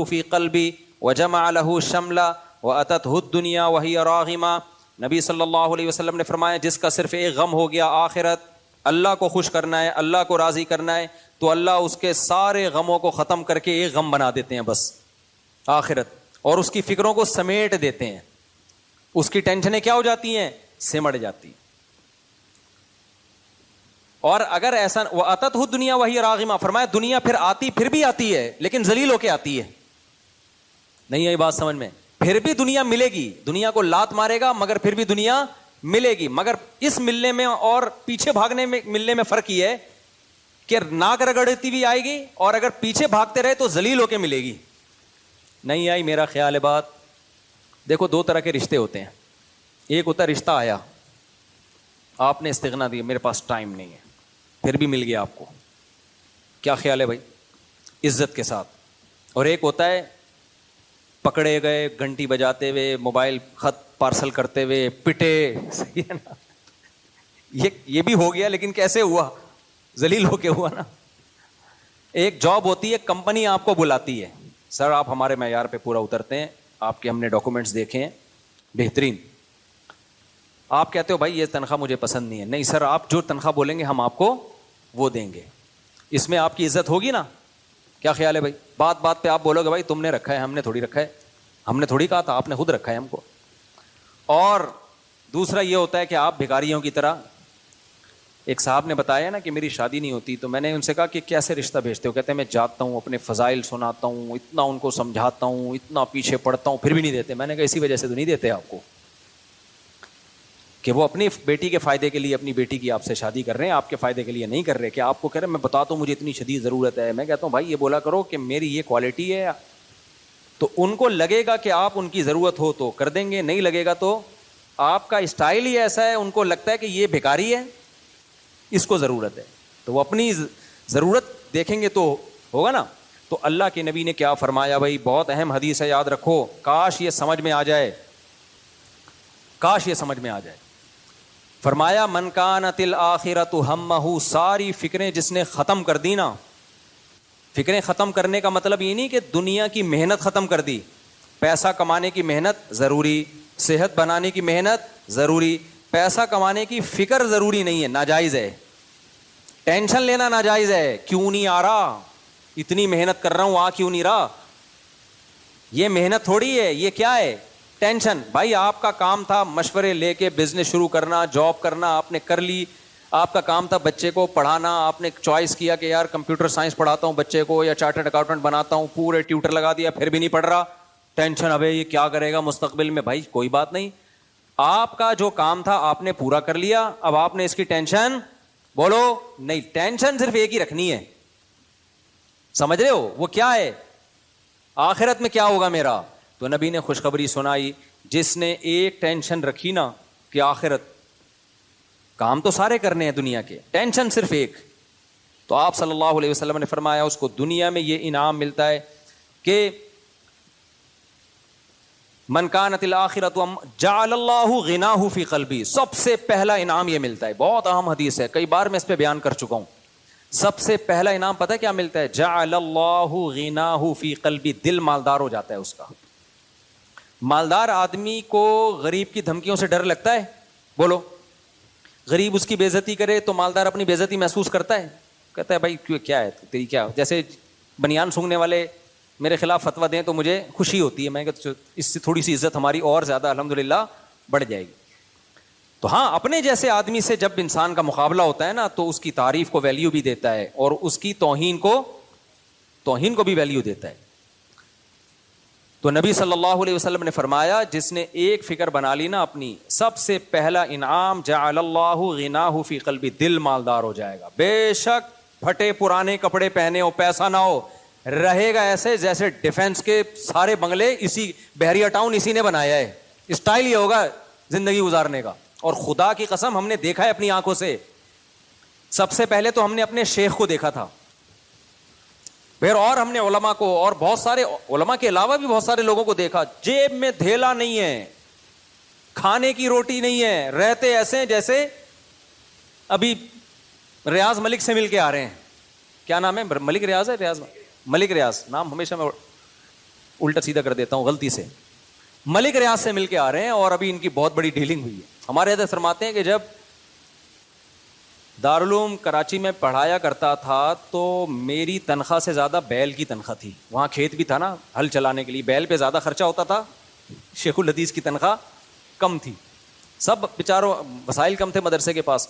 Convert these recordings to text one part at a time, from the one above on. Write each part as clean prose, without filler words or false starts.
فی قلبی وجمع له شملا واتته الدنیا وہی راغما. نبی صلی اللہ علیہ وسلم نے فرمایا جس کا صرف ایک غم ہو گیا آخرت, اللہ کو خوش کرنا ہے, اللہ کو راضی کرنا ہے, تو اللہ اس کے سارے غموں کو ختم کر کے ایک غم بنا دیتے ہیں بس آخرت, اور اس کی فکروں کو سمیٹ دیتے ہیں. اس کی ٹینشنیں کیا ہو جاتی ہیں؟ سمٹ جاتی. اور اگر ایسا وَأَتَتْهُ الدُّنْيَا وَهِيَ رَاغِمَةٌ, فرمایا دنیا پھر آتی, پھر بھی آتی ہے لیکن ذلیل ہو کے آتی ہے. نہیں ہے یہ بات سمجھ میں؟ پھر بھی دنیا ملے گی, دنیا کو لات مارے گا مگر پھر بھی دنیا ملے گی. مگر اس ملنے میں اور پیچھے بھاگنے میں ملنے میں فرق یہ ہے کہ ناک رگڑتی بھی آئے گی, اور اگر پیچھے بھاگتے رہے تو ذلیل ہو کے ملے گی. نہیں آئی میرا خیال ہے بات؟ دیکھو دو طرح کے رشتے ہوتے ہیں. ایک ہوتا ہے رشتہ آیا, آپ نے استغنا دیا, میرے پاس ٹائم نہیں ہے, پھر بھی مل گیا آپ کو, کیا خیال ہے بھائی؟ عزت کے ساتھ. اور ایک ہوتا ہے پکڑے گئے گھنٹی بجاتے ہوئے, موبائل خط پارسل کرتے ہوئے, پٹے, صحیح ہے نا, یہ بھی ہو گیا لیکن کیسے ہوا؟ ذلیل ہو کے ہوا نا. ایک جاب ہوتی ہے, کمپنی آپ کو بلاتی ہے, سر آپ ہمارے معیار پہ پورا اترتے ہیں, آپ کے ہم نے ڈاکومنٹس دیکھے ہیں بہترین. آپ کہتے ہو بھائی یہ تنخواہ مجھے پسند نہیں ہے. نہیں سر, آپ جو تنخواہ بولیں گے ہم آپ کو وہ دیں گے. اس میں آپ کی عزت ہوگی نا؟ کیا خیال ہے بھائی؟ بات بات پہ آپ بولو گے بھائی تم نے رکھا ہے, ہم نے تھوڑی رکھا ہے, ہم نے تھوڑی کہا تھا, آپ نے خود رکھا ہے ہم کو. اور دوسرا یہ ہوتا ہے کہ آپ بھکاریوں کی طرح, ایک صاحب نے بتایا نا کہ میری شادی نہیں ہوتی, تو میں نے ان سے کہا کہ کیسے رشتہ بھیجتے ہو؟ کہتے ہیں میں جاتا ہوں, اپنے فضائل سناتا ہوں, اتنا ان کو سمجھاتا ہوں, اتنا پیچھے پڑتا ہوں, پھر بھی نہیں دیتے. میں نے کہا اسی وجہ سے تو نہیں دیتے آپ کو کہ وہ اپنی بیٹی کے فائدے کے لیے اپنی بیٹی کی آپ سے شادی کر رہے ہیں, آپ کے فائدے کے لیے نہیں کر رہے. کہ آپ کو کہہ رہے ہیں میں بتاتا ہوں مجھے اتنی شدید ضرورت ہے. میں کہتا ہوں بھائی یہ بولا کرو کہ میری یہ کوالٹی ہے, تو ان کو لگے گا کہ آپ ان کی ضرورت ہو تو کر دیں گے, نہیں لگے گا تو آپ کا اسٹائل ہی ایسا ہے, ان کو لگتا ہے کہ یہ بھکاری ہے, اس کو ضرورت ہے, تو وہ اپنی ضرورت دیکھیں گے تو ہوگا نا. تو اللہ کے نبی نے کیا فرمایا بھائی, بہت اہم حدیث ہے, یاد رکھو, کاش یہ سمجھ میں آ جائے, کاش یہ سمجھ میں آ جائے. فرمایا من کانت الآخرۃ ہمہ, ساری فکریں جس نے ختم کر دی نا. فکریں ختم کرنے کا مطلب یہ نہیں کہ دنیا کی محنت ختم کر دی. پیسہ کمانے کی محنت ضروری, صحت بنانے کی محنت ضروری, پیسہ کمانے کی فکر ضروری نہیں ہے, ناجائز ہے. ٹینشن لینا ناجائز ہے, کیوں نہیں آ رہا, اتنی محنت کر رہا ہوں آ کیوں نہیں رہا, یہ محنت تھوڑی ہے, یہ کیا ہے؟ ٹینشن. بھائی آپ کا کام تھا مشورے لے کے بزنس شروع کرنا, جاب کرنا, آپ نے کر لی. آپ کا کام تھا بچے کو پڑھانا, آپ نے چوائس کیا کہ یار کمپیوٹر سائنس پڑھاتا ہوں بچے کو یا چارٹرڈ اکاؤنٹنٹ بناتا ہوں, پورے ٹیوٹر لگا دیا, پھر بھی نہیں پڑھ رہا. ٹینشن, ابے یہ کیا کرے گا مستقبل میں. بھائی کوئی بات نہیں, آپ کا جو کام تھا آپ نے پورا کر لیا, اب آپ نے اس کی ٹینشن بولو نہیں. ٹینشن صرف ایک ہی رکھنی ہے, سمجھ رہے ہو؟ وہ کیا ہے؟ آخرت میں کیا ہوگا میرا. تو نبی نے خوشخبری سنائی, جس نے ایک ٹینشن رکھی نا کہ آخرت, کام تو سارے کرنے ہیں دنیا کے, ٹینشن صرف ایک, تو آپ صلی اللہ علیہ وسلم نے فرمایا اس کو دنیا میں یہ انعام ملتا ہے کہ من کانت الآخرۃ جعل اللہ غناہ فی قلبی. سب سے پہلا انعام یہ ملتا ہے, بہت اہم حدیث ہے, کئی بار میں اس پہ بیان کر چکا ہوں. سب سے پہلا انعام پتہ ہے کیا ملتا ہے؟ جعل اللہ غناہ فی قلبی, دل مالدار ہو جاتا ہے اس کا. مالدار آدمی کو غریب کی دھمکیوں سے ڈر لگتا ہے؟ بولو. غریب اس کی بے عزتی کرے تو مالدار اپنی بے عزتی محسوس کرتا ہے, کہتا ہے بھائی کیا ہے تیری, کیا جیسے بنیان سونگنے والے میرے خلاف فتویٰ دیں تو مجھے خوشی ہوتی ہے, میں کہ اس سے تھوڑی سی عزت ہماری اور زیادہ الحمدللہ بڑھ جائے گی. تو ہاں, اپنے جیسے آدمی سے جب انسان کا مقابلہ ہوتا ہے نا تو اس کی تعریف کو ویلیو بھی دیتا ہے, اور اس کی توہین کو بھی ویلیو دیتا ہے. تو نبی صلی اللہ علیہ وسلم نے فرمایا جس نے ایک فکر بنا لی نا اپنی, سب سے پہلا انعام جعل اللہ غناہ فی قلبی, دل مالدار ہو جائے گا. بے شک پھٹے پرانے کپڑے پہنے ہو, پیسہ نہ ہو, رہے گا ایسے جیسے ڈیفنس کے سارے بنگلے اسی بحریہ ٹاؤن اسی نے بنایا ہے. اسٹائل یہ ہوگا زندگی گزارنے کا. اور خدا کی قسم ہم نے دیکھا ہے اپنی آنکھوں سے, سب سے پہلے تو ہم نے اپنے شیخ کو دیکھا تھا, پھر اور ہم نے علماء کو, اور بہت سارے علماء کے علاوہ بھی بہت سارے لوگوں کو دیکھا. جیب میں دھیلا نہیں ہے, کھانے کی روٹی نہیں ہے, رہتے ایسے جیسے ابھی ریاض ملک سے مل کے آ رہے ہیں. کیا نام ہے؟ ملک ریاض ہے, ریاض ملک ریاض نام ہمیشہ میں الٹا سیدھا کر دیتا ہوں غلطی سے. ملک ریاض سے مل کے آ رہے ہیں اور ابھی ان کی بہت بڑی ڈیلنگ ہوئی ہے. ہمارے حضرت فرماتے ہیں کہ جب دارالعلوم کراچی میں پڑھایا کرتا تھا تو میری تنخواہ سے زیادہ بیل کی تنخواہ تھی. وہاں کھیت بھی تھا نا, ہل چلانے کے لیے بیل پہ زیادہ خرچہ ہوتا تھا. شیخ الحدیث کی تنخواہ کم تھی. سب بیچاروں وسائل کم تھے مدرسے کے پاس.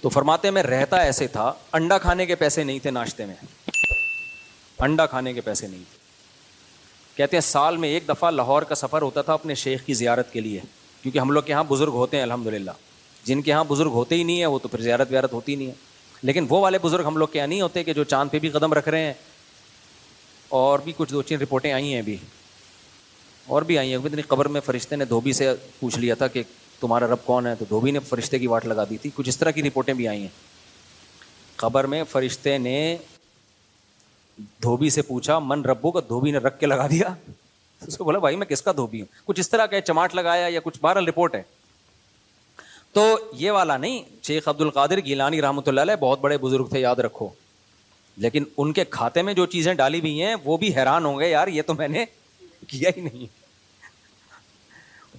تو فرماتے ہیں میں رہتا ایسے تھا, انڈا کھانے کے پیسے نہیں تھے ناشتے میں, انڈا کھانے کے پیسے نہیں تھے. کہتے ہیں سال میں ایک دفعہ لاہور کا سفر ہوتا تھا اپنے شیخ کی زیارت کے لیے, کیونکہ ہم لوگ کے یہاں بزرگ ہوتے ہیں الحمدللہ. جن کے یہاں بزرگ ہوتے ہی نہیں ہے وہ تو پھر زیارت ویارت ہوتی نہیں ہے. لیکن وہ والے بزرگ ہم لوگ کے یہاں نہیں ہوتے کہ جو چاند پہ بھی قدم رکھ رہے ہیں. اور بھی کچھ 2-3 رپورٹیں آئی ہیں ابھی, اور بھی آئی ہیں. اتنی قبر میں فرشتے نے دھوبی سے پوچھ لیا تھا کہ تمہارا رب کون ہے, تو دھوبی نے فرشتے کی واٹ لگا دی تھی. کچھ اس طرح کی رپورٹیں بھی آئی ہیں. قبر میں فرشتے نے دھوبی سے پوچھا من ربو کا, دھوبی نے رکھ کے لگا دیا. اس کو بولا بھائی میں کس کا دھوبی ہوں, کچھ اس طرح کا چماٹ لگایا یا کچھ. بہرحال رپورٹ ہے. تو یہ والا نہیں. شیخ عبد القادر گیلانی رحمۃ اللہ علیہ بہت بڑے بزرگ تھے, یاد رکھو. لیکن ان کے کھاتے میں جو چیزیں ڈالی ہوئی ہیں وہ بھی حیران ہوں گے, یار یہ تو میں نے کیا ہی نہیں.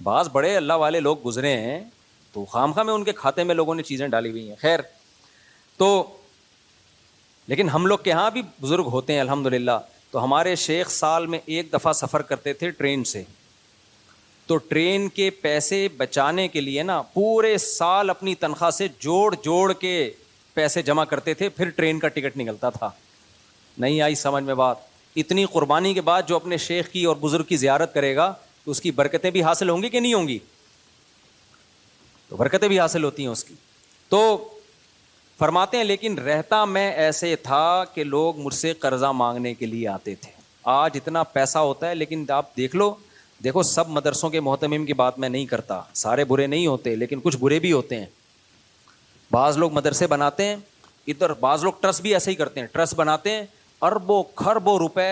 بعض بڑے اللہ والے لوگ گزرے ہیں تو خامخواہ میں ان کے کھاتے میں لوگوں نے چیزیں ڈالی ہوئی ہیں. خیر, تو لیکن ہم لوگ کے ہاں بھی بزرگ ہوتے ہیں الحمدللہ. تو ہمارے شیخ سال میں ایک دفعہ سفر کرتے تھے ٹرین سے. تو ٹرین کے پیسے بچانے کے لیے نا پورے سال اپنی تنخواہ سے جوڑ کے پیسے جمع کرتے تھے, پھر ٹرین کا ٹکٹ نکلتا تھا. نہیں آئی سمجھ میں بات؟ اتنی قربانی کے بعد جو اپنے شیخ کی اور بزرگ کی زیارت کرے گا تو اس کی برکتیں بھی حاصل ہوں گی کہ نہیں ہوں گی؟ تو برکتیں بھی حاصل ہوتی ہیں اس کی. تو فرماتے ہیں لیکن رہتا میں ایسے تھا کہ لوگ مجھ سے قرضہ مانگنے کے لیے آتے تھے. آج اتنا پیسہ ہوتا ہے, لیکن آپ دیکھو سب مدرسوں کے محتمم کی بات میں نہیں کرتا, سارے برے نہیں ہوتے لیکن کچھ برے بھی ہوتے ہیں. بعض لوگ مدرسے بناتے ہیں ادھر, بعض لوگ ٹرسٹ بھی ایسے ہی کرتے ہیں, ٹرسٹ بناتے ہیں اربوں خربوں روپے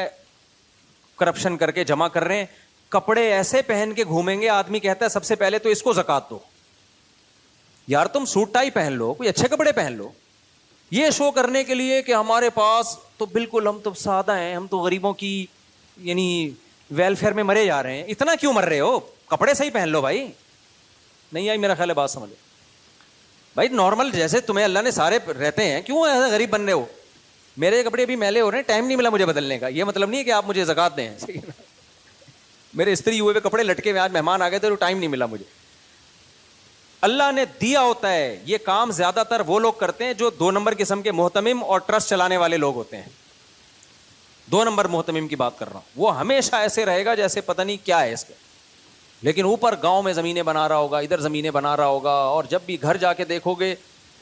کرپشن کر کے جمع کر رہے ہیں. کپڑے ایسے پہن کے گھومیں گے, آدمی کہتا ہے سب سے پہلے تو اس کو زکات دو. یار تم سوٹ ٹائی پہن لو, کوئی اچھے کپڑے پہن لو. یہ شو کرنے کے لیے کہ ہمارے پاس تو بالکل ہم تو سادہ ہیں, ہم تو غریبوں کی یعنی ویلفیئر میں مرے جا رہے ہیں. اتنا کیوں مر رہے ہو؟ کپڑے صحیح پہن لو بھائی. نہیں آئی میرا خیال ہے بات سمجھ بھائی. نارمل جیسے تمہیں اللہ نے سارے رہتے ہیں, کیوں ایسے غریب بن رہے ہو؟ میرے کپڑے بھی میلے ہو رہے ہیں, ٹائم نہیں ملا مجھے بدلنے کا. یہ مطلب نہیں ہے کہ آپ مجھے زکات دیں. میرے استری ہوئے ہوئے کپڑے لٹکے ہوئے, آج مہمان آ گئے تھے تو ٹائم نہیں ملا مجھے. اللہ نے دیا ہوتا ہے. یہ کام زیادہ تر وہ لوگ کرتے ہیں جو 2 نمبر قسم کے محتمم اور ٹرسٹ چلانے والے لوگ ہوتے ہیں. 2 نمبر محتمم کی بات کر رہا ہوں. وہ ہمیشہ ایسے رہے گا جیسے پتہ نہیں کیا ہے اس کا, لیکن اوپر گاؤں میں زمینیں بنا رہا ہوگا, ادھر زمینیں بنا رہا ہوگا. اور جب بھی گھر جا کے دیکھو گے,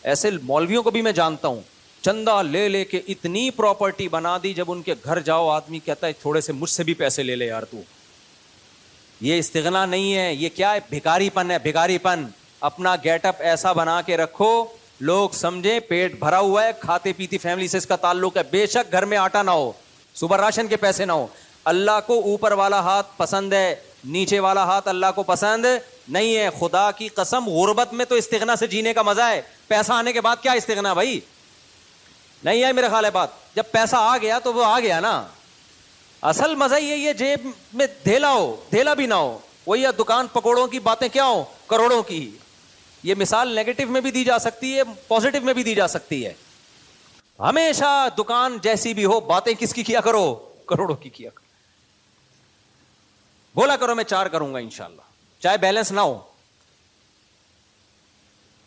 ایسے مولویوں کو بھی میں جانتا ہوں, چندہ لے کے اتنی پراپرٹی بنا دی, جب ان کے گھر جاؤ آدمی کہتا ہے تھوڑے سے مجھ سے بھی پیسے لے لے یار تو. یہ استغنا نہیں ہے, یہ کیا ہے؟ بھکاری پن ہے, بھکاری پن. اپنا گیٹ اپ ایسا بنا کے رکھو لوگ سمجھیں پیٹ بھرا ہوا ہے, کھاتے پیتی فیملی سے اس کا تعلق ہے. بے شک گھر میں آٹا نہ ہو, صبح راشن کے پیسے نہ ہو. اللہ کو اوپر والا ہاتھ پسند ہے, نیچے والا ہاتھ اللہ کو پسند نہیں ہے. خدا کی قسم غربت میں تو استغنا سے جینے کا مزہ ہے. پیسہ آنے کے بعد کیا استغنا بھائی؟ نہیں ہے میرا خیال ہے بات. جب پیسہ آ گیا تو وہ آ گیا نا. اصل مزہ ہی یہ جیب میں دھیلا ہو, دھیلا بھی نہ ہو. وہی دکان پکوڑوں کی باتیں کیا ہو, کروڑوں کی. یہ مثال نیگیٹو میں بھی دی جا سکتی ہے, پازیٹو میں بھی دی جا سکتی ہے. ہمیشہ دکان جیسی بھی ہو, باتیں کس کی کیا کرو؟ کروڑوں کی کیا کرو. بولا کرو میں 4 کروں گا انشاءاللہ, چاہے بیلنس نہ ہو.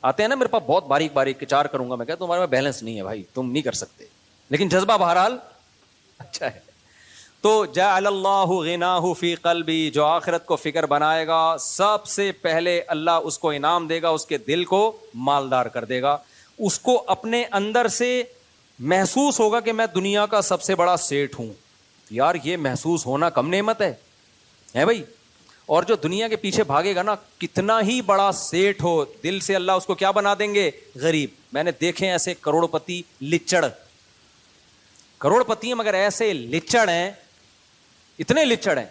آتے ہیں نا میرے پاس بہت باریک باریک کہ 4 کروں گا, میں کہتا ہوں تمہارے میں بیلنس نہیں ہے بھائی, تم نہیں کر سکتے, لیکن جذبہ بہرحال اچھا ہے. تو جعل اللہ غناہ فی قلبی, جو آخرت کو فکر بنائے گا سب سے پہلے اللہ اس کو انعام دے گا, اس کے دل کو مالدار کر دے گا. اس کو اپنے اندر سے محسوس ہوگا کہ میں دنیا کا سب سے بڑا سیٹھ ہوں. یار یہ محسوس ہونا کم نعمت ہے بھائی. اور جو دنیا کے پیچھے بھاگے گا نا, کتنا ہی بڑا سیٹھ ہو, دل سے اللہ اس کو کیا بنا دیں گے؟ غریب. میں نے دیکھے ایسے کروڑ پتی لچڑ, کروڑ پتی ہیں مگر ایسے لچڑ ہیں, اتنے لچڑ ہیں.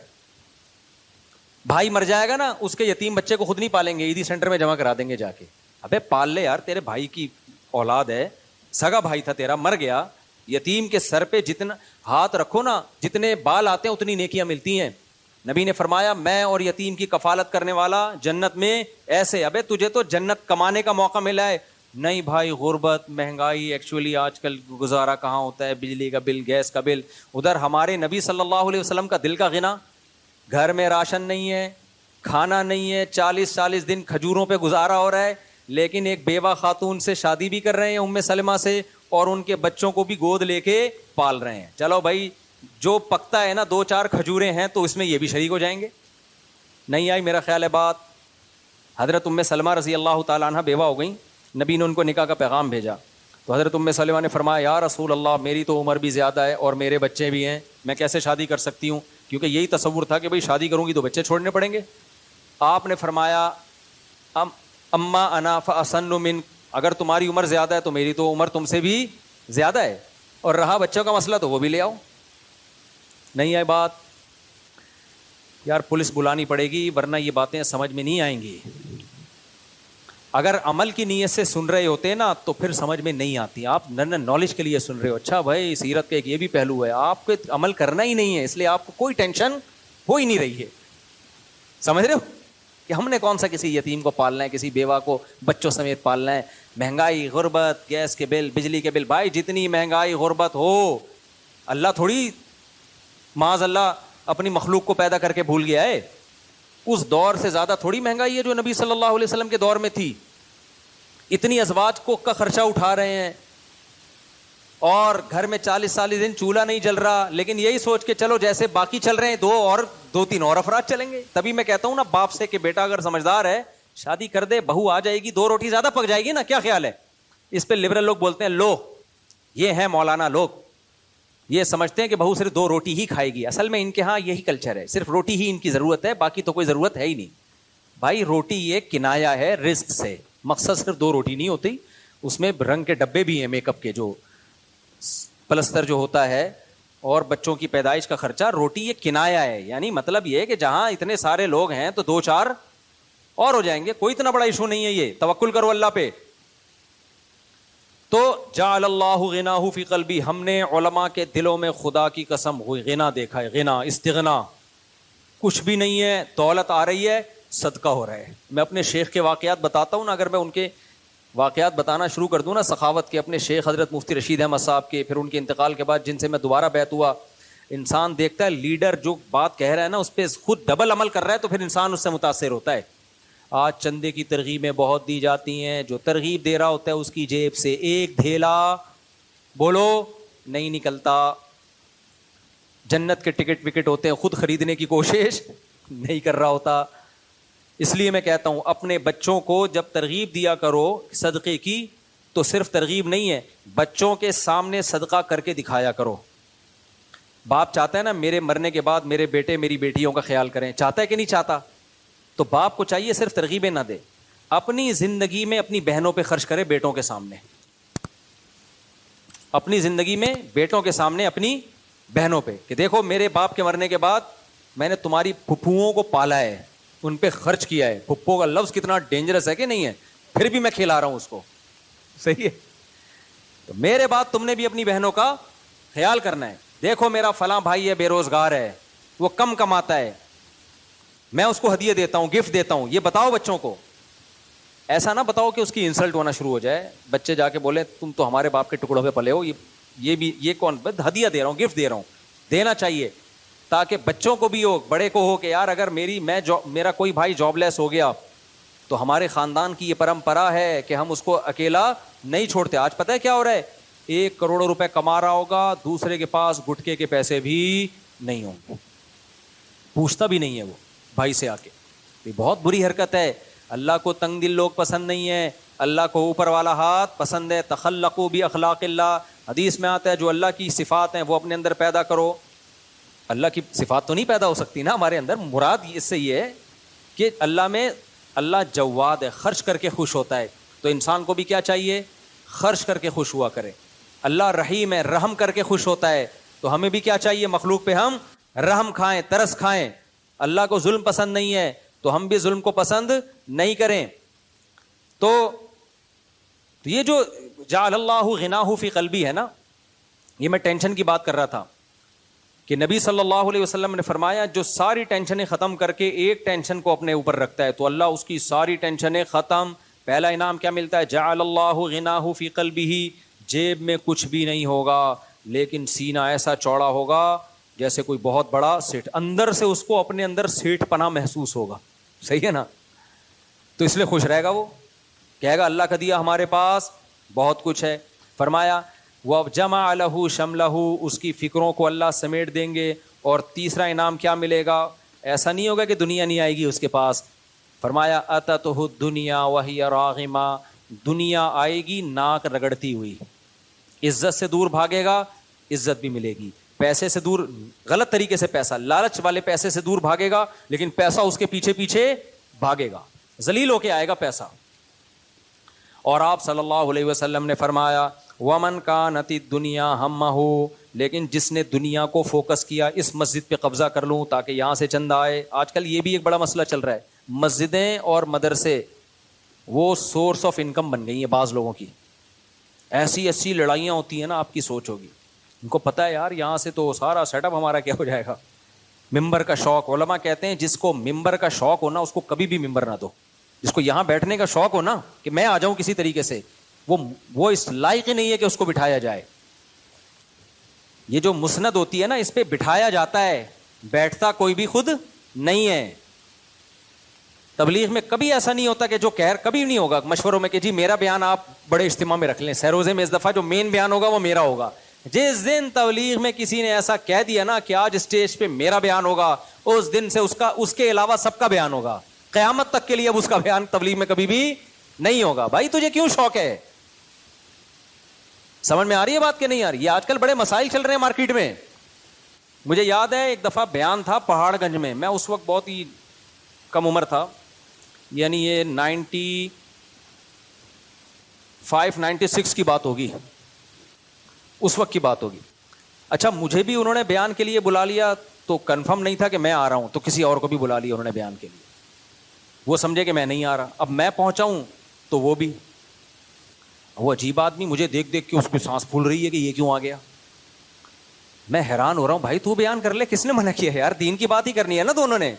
بھائی مر جائے گا نا, اس کے یتیم بچے کو خود نہیں پالیں گے, عیدی سینٹر میں جمع کرا دیں گے جا کے. ابے پال لے یار, تیرے بھائی کی اولاد ہے, سگا بھائی تھا تیرا, مر گیا, یتیم کے سر پہ جتنا ہاتھ رکھو نا، جتنے بال آتے ہیں اتنی نیکیاں ملتی ہیں. نبی نے فرمایا میں اور یتیم کی کفالت کرنے والا جنت میں ایسے. ابے تجھے تو جنت کمانے کا موقع ملا ہے. نہیں بھائی، غربت، مہنگائی، ایکچولی آج کل گزارا کہاں ہوتا ہے، بجلی کا بل، گیس کا بل. ادھر ہمارے نبی صلی اللہ علیہ وسلم کا دل کا غنا، گھر میں راشن نہیں ہے، کھانا نہیں ہے، 40 دن کھجوروں پہ گزارا ہو رہا ہے، لیکن ایک بیوہ خاتون سے شادی بھی کر رہے ہیں، ام سلمہ سے، اور ان کے بچوں کو بھی گود لے کے پال رہے ہیں. چلو بھائی، جو پکتا ہے نا 2-4 کھجوریں ہیں تو اس میں یہ بھی شریک ہو جائیں گے. نہیں آئی میرا خیال ہے بات. حضرت ام سلمہ رضی اللہ تعالیٰ عنہ بیوہ ہو گئیں. نبی نے ان کو نکاح کا پیغام بھیجا تو حضرت ام سلمہ نے فرمایا یا رسول اللہ، میری تو عمر بھی زیادہ ہے اور میرے بچے بھی ہیں، میں کیسے شادی کر سکتی ہوں؟ کیونکہ یہی تصور تھا کہ بھئی شادی کروں گی تو بچے چھوڑنے پڑیں گے. آپ نے فرمایا اما انا فاسن من، اگر تمہاری عمر زیادہ ہے تو میری تو عمر تم سے بھی زیادہ ہے، اور رہا بچوں کا مسئلہ تو وہ بھی لے آؤ. نہیں آئی بات. یار پولیس بلانی پڑے گی ورنہ یہ باتیں سمجھ میں نہیں آئیں گی. اگر عمل کی نیت سے سن رہے ہوتے نا تو پھر سمجھ میں نہیں آتی. آپ نالج کے لیے سن رہے ہو، اچھا بھائی سیرت کا ایک یہ بھی پہلو ہے، آپ کو عمل کرنا ہی نہیں ہے، اس لیے آپ کو کوئی ٹینشن ہو ہی نہیں رہی ہے. سمجھ رہے ہو کہ ہم نے کون سا کسی یتیم کو پالنا ہے، کسی بیوہ کو بچوں سمیت پالنا ہے. مہنگائی، غربت، گیس کے بل، بجلی کے بل، بھائی جتنی مہنگائی غربت ہو، اللہ تھوڑی معاذ اللہ اپنی مخلوق کو پیدا کر کے بھول گیا ہے. اس دور سے زیادہ تھوڑی مہنگائی ہے جو نبی صلی اللہ علیہ وسلم کے دور میں تھی. اتنی ازواج کو کا خرچہ اٹھا رہے ہیں اور گھر میں 40 دن چولہا نہیں جل رہا، لیکن یہی سوچ کے چلو جیسے باقی چل رہے ہیں 2-3 اور افراد چلیں گے. تبھی میں کہتا ہوں نا باپ سے کہ بیٹا اگر سمجھدار ہے شادی کر دے، بہو آ جائے گی، 2 روٹی زیادہ پک جائے گی نا. کیا خیال ہے؟ اس پہ لبرل لوگ بولتے ہیں لو، یہ ہیں مولانا لوگ، یہ سمجھتے ہیں کہ بہو صرف 2 روٹی ہی کھائے گی. اصل میں ان کے ہاں یہی کلچر ہے، صرف روٹی ہی ان کی ضرورت ہے، باقی تو کوئی ضرورت ہے ہی نہیں. بھائی روٹی یہ کنایا ہے رزق سے، مقصد صرف 2 روٹی نہیں ہوتی، اس میں رنگ کے ڈبے بھی ہیں، میک اپ کے، جو پلستر جو ہوتا ہے، اور بچوں کی پیدائش کا خرچہ. روٹی یہ کنایا ہے، یعنی مطلب یہ ہے کہ جہاں اتنے سارے لوگ ہیں تو 2-4 اور ہو جائیں گے، کوئی اتنا بڑا ایشو نہیں ہے. یہ توکل کرو اللہ پہ. تو جعل اللہ غناہ فی قلبی، ہم نے علماء کے دلوں میں خدا کی قسم ہوئی غنا دیکھا ہے. غنا، استغنا، کچھ بھی نہیں ہے، دولت آ رہی ہے، صدقہ ہو رہا ہے. میں اپنے شیخ کے واقعات بتاتا ہوں نا، اگر میں ان کے واقعات بتانا شروع کر دوں نا سخاوت کے، اپنے شیخ حضرت مفتی رشید احمد صاحب کے، پھر ان کے انتقال کے بعد جن سے میں دوبارہ بیعت ہوا، انسان دیکھتا ہے لیڈر جو بات کہہ رہا ہے نا اس پہ خود ڈبل عمل کر رہا ہے تو پھر انسان اس سے متاثر ہوتا ہے. آج چندے کی ترغیبیں بہت دی جاتی ہیں، جو ترغیب دے رہا ہوتا ہے اس کی جیب سے ایک دھیلا بولو نہیں نکلتا. جنت کے ٹکٹ وکٹ ہوتے ہیں، خود خریدنے کی کوشش نہیں کر رہا ہوتا. اس لیے میں کہتا ہوں اپنے بچوں کو جب ترغیب دیا کرو صدقے کی تو صرف ترغیب نہیں ہے، بچوں کے سامنے صدقہ کر کے دکھایا کرو. باپ چاہتا ہے نا میرے مرنے کے بعد میرے بیٹے میری بیٹیوں کا خیال کریں، چاہتا ہے کہ نہیں چاہتا؟ تو باپ کو چاہیے صرف ترغیبیں نہ دے، اپنی زندگی میں اپنی بہنوں پہ خرچ کرے، بیٹوں کے سامنے، اپنی زندگی میں بیٹوں کے سامنے اپنی بہنوں پہ، کہ دیکھو میرے باپ کے مرنے کے بعد میں نے تمہاری پھپھوؤں کو پالا ہے، ان پہ خرچ کیا ہے. پھپھو کا لفظ کتنا ڈینجرس ہے کہ نہیں ہے، پھر بھی میں کھلا رہا ہوں اس کو. صحیح ہے؟ تو میرے بعد تم نے بھی اپنی بہنوں کا خیال کرنا ہے. دیکھو میرا فلاں بھائی ہے، بے روزگار ہے، وہ کم کماتا ہے، میں اس کو ہدیہ دیتا ہوں، گفٹ دیتا ہوں. یہ بتاؤ بچوں کو، ایسا نہ بتاؤ کہ اس کی انسلٹ ہونا شروع ہو جائے، بچے جا کے بولیں تم تو ہمارے باپ کے ٹکڑوں پہ پلے ہو، یہ کون، ہدیہ دے رہا ہوں، گفٹ دے رہا ہوں. دینا چاہیے تاکہ بچوں کو بھی ہو، بڑے کو ہو کہ یار اگر میرا کوئی بھائی جاب لیس ہو گیا تو ہمارے خاندان کی یہ پرمپرا ہے کہ ہم اس کو اکیلا نہیں چھوڑتے. آج پتہ ہے کیا ہو رہا ہے، 1 کروڑ روپے کما رہا ہوگا، دوسرے کے پاس گٹکے کے پیسے بھی نہیں ہوں گے، پوچھتا بھی نہیں ہے وہ بھائی سے آ کے. یہ بہت بری حرکت ہے. اللہ کو تنگ دل لوگ پسند نہیں ہے، اللہ کو اوپر والا ہاتھ پسند ہے. تخلقوا باخلاق اللہ، حدیث میں آتا ہے جو اللہ کی صفات ہیں وہ اپنے اندر پیدا کرو. اللہ کی صفات تو نہیں پیدا ہو سکتی نا ہمارے اندر، مراد اس سے یہ ہے کہ اللہ جواد ہے، خرچ کر کے خوش ہوتا ہے. تو انسان کو بھی کیا چاہیے، خرچ کر کے خوش ہوا کرے. اللہ رحیم ہے، رحم کر کے خوش ہوتا ہے. تو ہمیں بھی کیا چاہیے، مخلوق پہ ہم رحم کھائیں، ترس کھائیں. اللہ کو ظلم پسند نہیں ہے تو ہم بھی ظلم کو پسند نہیں کریں. تو یہ جو جعل اللہ غناہ فی قلبی ہے نا، یہ میں ٹینشن کی بات کر رہا تھا کہ نبی صلی اللہ علیہ وسلم نے فرمایا جو ساری ٹینشنیں ختم کر کے ایک ٹینشن کو اپنے اوپر رکھتا ہے تو اللہ اس کی ساری ٹینشنیں ختم. پہلا انعام کیا ملتا ہے؟ جعل اللہ غناہ فی قلبہ، جیب میں کچھ بھی نہیں ہوگا لیکن سینہ ایسا چوڑا ہوگا جیسے کوئی بہت بڑا سیٹ، اندر سے اس کو اپنے اندر سیٹ پناہ محسوس ہوگا. صحیح ہے نا؟ تو اس لیے خوش رہے گا، وہ کہے گا اللہ کا دیا ہمارے پاس بہت کچھ ہے. فرمایا وَجَمَعَ لَهُ شَمْلَهُ، اس کی فکروں کو اللہ سمیٹ دیں گے. اور تیسرا انعام کیا ملے گا؟ ایسا نہیں ہوگا کہ دنیا نہیں آئے گی اس کے پاس. فرمایا أَتَتْهُ الدُّنْيَا وَهِيَ رَاغِمَةٌ، دنیا آئے گی ناک رگڑتی ہوئی. عزت سے دور بھاگے گا عزت بھی ملے گی، پیسے سے دور، غلط طریقے سے پیسہ، لالچ والے پیسے سے دور بھاگے گا لیکن پیسہ اس کے پیچھے پیچھے بھاگے گا، ذلیل ہو کے آئے گا پیسہ. اور آپ صلی اللہ علیہ وسلم نے فرمایا ومن کانت الدنیا ہمہ، لیکن جس نے دنیا کو فوکس کیا اس مسجد پہ قبضہ کر لوں تاکہ یہاں سے چندہ آئے. آج کل یہ بھی ایک بڑا مسئلہ چل رہا ہے، مسجدیں اور مدرسے وہ سورس آف انکم بن گئی ہیں بعض لوگوں کی. ایسی لڑائیاں ہوتی ہیں نا، آپ کی سوچ ہوگی، ان کو پتہ ہے یار یہاں سے تو سارا سیٹ اپ ہمارا کیا ہو جائے گا. ممبر کا شوق، علماء کہتے ہیں جس کو ممبر کا شوق ہو نا اس کو کبھی بھی ممبر نہ دو. جس کو یہاں بیٹھنے کا شوق ہو نا کہ میں آ جاؤں کسی طریقے سے، وہ اس لائق ہی نہیں ہے کہ اس کو بٹھایا جائے. یہ جو مسند ہوتی ہے نا اس پہ بٹھایا جاتا ہے، بیٹھتا کوئی بھی خود نہیں ہے. تبلیغ میں کبھی ایسا نہیں ہوتا کہ جو کہر کبھی نہیں ہوگا مشوروں میں کہ جی میرا بیان آپ بڑے اجتماع میں رکھ لیں. سیروزے میں اس دفعہ جو مین بیان ہوگا وہ میرا ہوگا. جس دن تبلیغ میں کسی نے ایسا کہہ دیا نا کہ آج اسٹیج پہ میرا بیان ہوگا، اس دن سے اس کے علاوہ سب کا بیان ہوگا قیامت تک کے لیے. اب اس کا بیان تبلیغ میں کبھی بھی نہیں ہوگا. بھائی تجھے کیوں شوق ہے؟ سمجھ میں آ رہی ہے بات کہ نہیں آ رہی؟ یہ آج کل بڑے مسائل چل رہے ہیں مارکیٹ میں. مجھے یاد ہے ایک دفعہ بیان تھا پہاڑ گنج میں، میں اس وقت بہت ہی کم عمر تھا، یعنی یہ 95-96 کی بات ہوگی، اس وقت کی بات ہوگی. اچھا مجھے بھی انہوں نے بیان کے لیے بلا لیا تو کنفرم نہیں تھا کہ میں آ رہا ہوں، تو کسی اور کو بھی بلا لیا انہوں نے بیان کے لیے. وہ سمجھے کہ میں نہیں آ رہا. اب میں پہنچا ہوں تو وہ بھی، وہ عجیب آدمی مجھے دیکھ کے اس پہ سانس پھول رہی ہے کہ یہ کیوں آ گیا. میں حیران ہو رہا ہوں، بھائی تو بیان کر لے، کس نے منع کیا ہے یار؟ دین کی بات ہی کرنی ہے نا دونوں نے،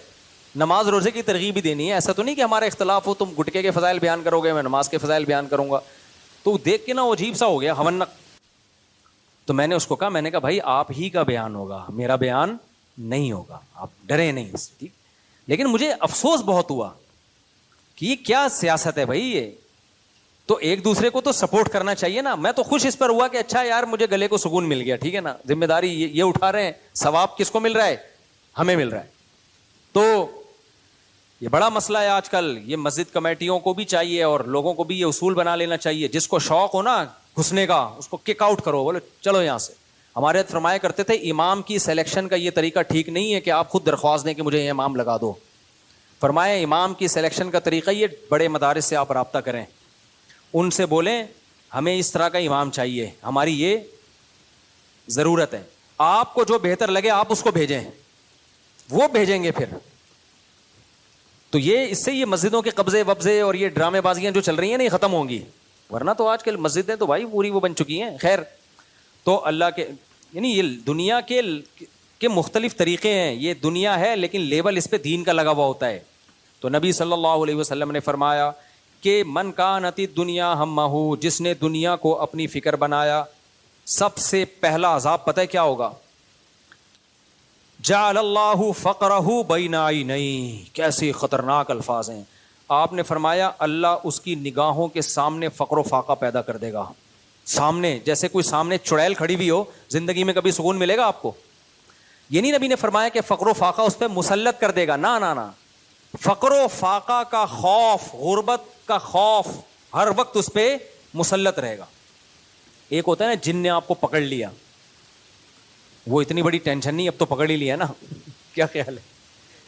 نماز روزے کی ترغیب بھی دینی ہے. ایسا تو نہیں کہ ہمارا اختلاف ہو، تم گٹکے کے فضائل بیان کرو گے میں نماز کے فضائل بیان کروں گا. تو دیکھ کے نا وہ عجیب سا ہو گیا، ہونق. تو میں نے اس کو کہا، میں نے کہا بھائی آپ ہی کا بیان ہوگا، میرا بیان نہیں ہوگا، آپ ڈرے نہیں. ٹھیک. لیکن مجھے افسوس بہت ہوا کہ یہ کیا سیاست ہے بھائی. یہ تو ایک دوسرے کو تو سپورٹ کرنا چاہیے نا. میں تو خوش اس پر ہوا کہ اچھا یار مجھے گلے کو سکون مل گیا. ٹھیک ہے نا، ذمہ داری یہ اٹھا رہے ہیں، ثواب کس کو مل رہا ہے؟ ہمیں مل رہا ہے. تو یہ بڑا مسئلہ ہے آج کل. یہ مسجد کمیٹیوں کو بھی چاہیے اور لوگوں کو بھی یہ اصول بنا لینا چاہیے. جس کو شوق ہو نا گھسنے کا اس کو کک آؤٹ کرو، بولو چلو یہاں سے. ہمارے فرمایا کرتے تھے امام کی سلیکشن کا یہ طریقہ ٹھیک نہیں ہے کہ آپ خود درخواست دیں کہ مجھے یہ امام لگا دو. فرمایا امام کی سلیکشن کا طریقہ یہ بڑے مدارس سے آپ رابطہ کریں، ان سے بولیں ہمیں اس طرح کا امام چاہیے، ہماری یہ ضرورت ہے. آپ کو جو بہتر لگے آپ اس کو بھیجیں، وہ بھیجیں گے پھر. تو یہ اس سے یہ مسجدوں کے قبضے وبضے اور یہ ڈرامے بازیاں جو چل رہی ہیں نا یہ ختم ہوں گی. ورنہ تو آج کل مسجدیں تو بھائی پوری وہ بن چکی ہیں. خیر، تو اللہ کے یعنی یہ دنیا کے مختلف طریقے ہیں. یہ دنیا ہے لیکن لیبل اس پہ دین کا لگا ہوا ہوتا ہے. تو نبی صلی اللہ علیہ وسلم نے فرمایا کہ من کانت الدنیا ہمہ، جس نے دنیا کو اپنی فکر بنایا، سب سے پہلا عذاب پتہ ہے کیا ہوگا؟ جعل اللہ فقرہ بین عینیہ. کیسے خطرناک الفاظ ہیں. آپ نے فرمایا اللہ اس کی نگاہوں کے سامنے فقر و فاقہ پیدا کر دے گا. سامنے جیسے کوئی سامنے چڑیل کھڑی بھی ہو، زندگی میں کبھی سکون ملے گا آپ کو؟ یہ نہیں نبی نے فرمایا کہ فقر و فاقہ اس پہ مسلط کر دے گا، نہ. فقر و فاقہ کا خوف، غربت کا خوف ہر وقت اس پہ مسلط رہے گا. ایک ہوتا ہے نا جن نے آپ کو پکڑ لیا، وہ اتنی بڑی ٹینشن نہیں، اب تو پکڑ ہی لیا نا. کیا خیال ہے؟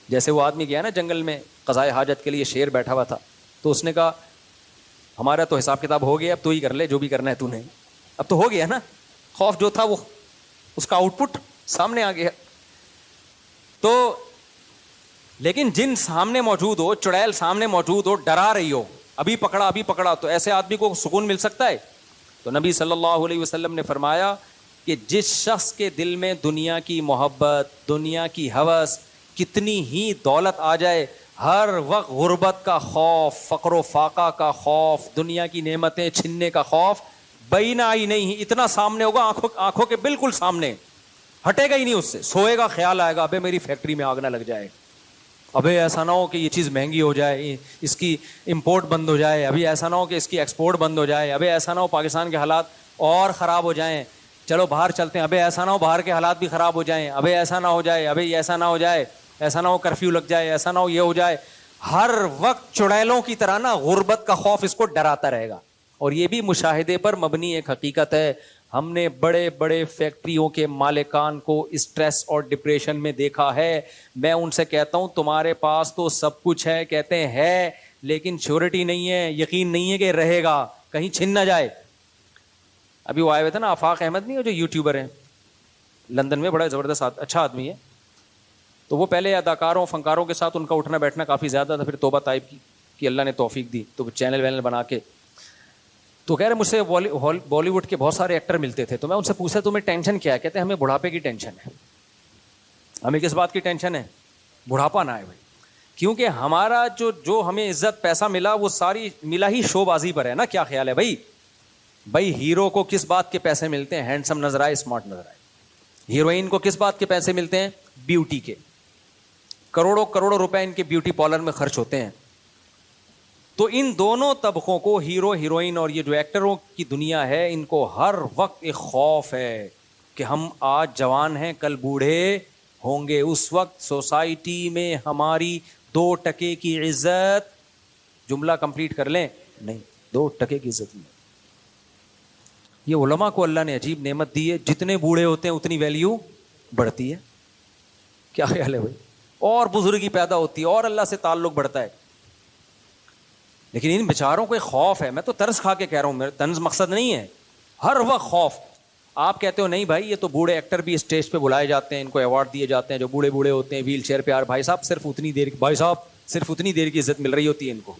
جیسے وہ آدمی گیا نا جنگل میں قضائے حاجت کے لیے، شیر بیٹھا ہوا تھا، تو اس نے کہا ہمارا تو حساب کتاب ہو گیا، اب تو ہی کر لے جو بھی کرنا ہے تو نے. اب تو ہو گیا نا، خوف جو تھا وہ اس کا آؤٹ پٹ سامنے آ گیا. تو لیکن جن سامنے موجود ہو، چڑیل سامنے موجود ہو، ڈرا رہی ہو، ابھی پکڑا، تو ایسے آدمی کو سکون مل سکتا ہے؟ تو نبی صلی اللہ علیہ وسلم نے فرمایا کہ جس شخص کے دل میں دنیا کی محبت, دنیا کی ہوس, کتنی ہی دولت آ جائے, ہر وقت غربت کا خوف, فقر و فاقہ کا خوف, دنیا کی نعمتیں چھننے کا خوف بینا ہی نہیں, اتنا سامنے ہوگا, آنکھوں کے بالکل سامنے, ہٹے گا ہی نہیں اس سے. سوئے گا, خیال آئے گا ابے میری فیکٹری میں آگ نہ لگ جائے, ابے ایسا نہ ہو کہ یہ چیز مہنگی ہو جائے, اس کی امپورٹ بند ہو جائے, ابھی ایسا نہ ہو کہ اس کی ایکسپورٹ بند ہو جائے, ابھی ایسا نہ ہو پاکستان کے حالات اور خراب ہو جائیں, چلو باہر چلتے ہیں, ابھی ایسا نہ ہو باہر کے حالات بھی خراب ہو جائیں, ابھی ایسا نہ ہو جائے, ابھی ایسا نہ ہو جائے, ایسا نہ ہو کرفیو لگ جائے, ایسا نہ ہو یہ ہو جائے. ہر وقت چڑیلوں کی طرح نا غربت کا خوف اس کو ڈراتا رہے گا. اور یہ بھی مشاہدے پر مبنی ایک حقیقت ہے. ہم نے بڑے بڑے فیکٹریوں کے مالکان کو اسٹریس اور ڈپریشن میں دیکھا ہے. میں ان سے کہتا ہوں تمہارے پاس تو سب کچھ ہے, کہتے ہیں لیکن شیورٹی نہیں ہے, یقین نہیں ہے کہ رہے گا, کہیں چھن نہ جائے. ابھی وہ آئے ہوئے تھے نا آفاق احمد, نہیں, جو یوٹیوبر ہیں لندن میں, بڑا زبردست اچھا آدمی ہے. تو وہ پہلے اداکاروں فنکاروں کے ساتھ ان کا اٹھنا بیٹھنا کافی زیادہ تھا, پھر توبہ طائب کی اللہ نے توفیق دی تو چینل وینل بنا کے. تو کہہ رہے مجھ سے بالی ووڈ کے بہت سارے ایکٹر ملتے تھے, تو میں ان سے پوچھا تمہیں ٹینشن کیا ہے؟ کہتے ہیں ہمیں بڑھاپے کی ٹینشن ہے. ہمیں کس بات کی ٹینشن ہے؟ بڑھاپا نہ آئے بھائی, کیونکہ ہمارا جو ہمیں عزت پیسہ ملا وہ ساری ملا ہی شو بازی پر ہے نا. کیا خیال ہے بھائی ہیرو کو کس بات کے پیسے ملتے ہیں؟ ہینڈسم نظر آئے, اسمارٹ نظر آئے. ہیروئن کو کس بات کے پیسے ملتے ہیں؟ بیوٹی کے. کروڑوں کروڑوں روپے ان کے بیوٹی پارلر میں خرچ ہوتے ہیں. تو ان دونوں طبقوں کو, ہیرو ہیروئن اور یہ جو ایکٹروں کی دنیا ہے, ان کو ہر وقت ایک خوف ہے کہ ہم آج جوان ہیں کل بوڑھے ہوں گے. اس وقت سوسائٹی میں ہماری 2% کی عزت, جملہ کمپلیٹ کر لیں, نہیں 2% کی عزت نہیں. یہ علماء کو اللہ نے عجیب نعمت دی ہے, جتنے بوڑھے ہوتے ہیں اتنی ویلیو بڑھتی ہے. کیا خیال ہے بھائی؟ اور بزرگی پیدا ہوتی ہے اور اللہ سے تعلق بڑھتا ہے. لیکن ان بیچاروں کو ایک خوف ہے. میں تو طرز کھا کے کہہ رہا ہوں, میرا طنز مقصد نہیں ہے, ہر وقت خوف. آپ کہتے ہو نہیں بھائی یہ تو بوڑھے ایکٹر بھی اسٹیج پہ بلائے جاتے ہیں, ان کو ایوارڈ دیے جاتے ہیں, جو بوڑھے بوڑھے ہوتے ہیں ویل چیئر پہ. یار بھائی صاحب صرف اتنی دیر کی عزت مل رہی ہوتی ہے ان کو.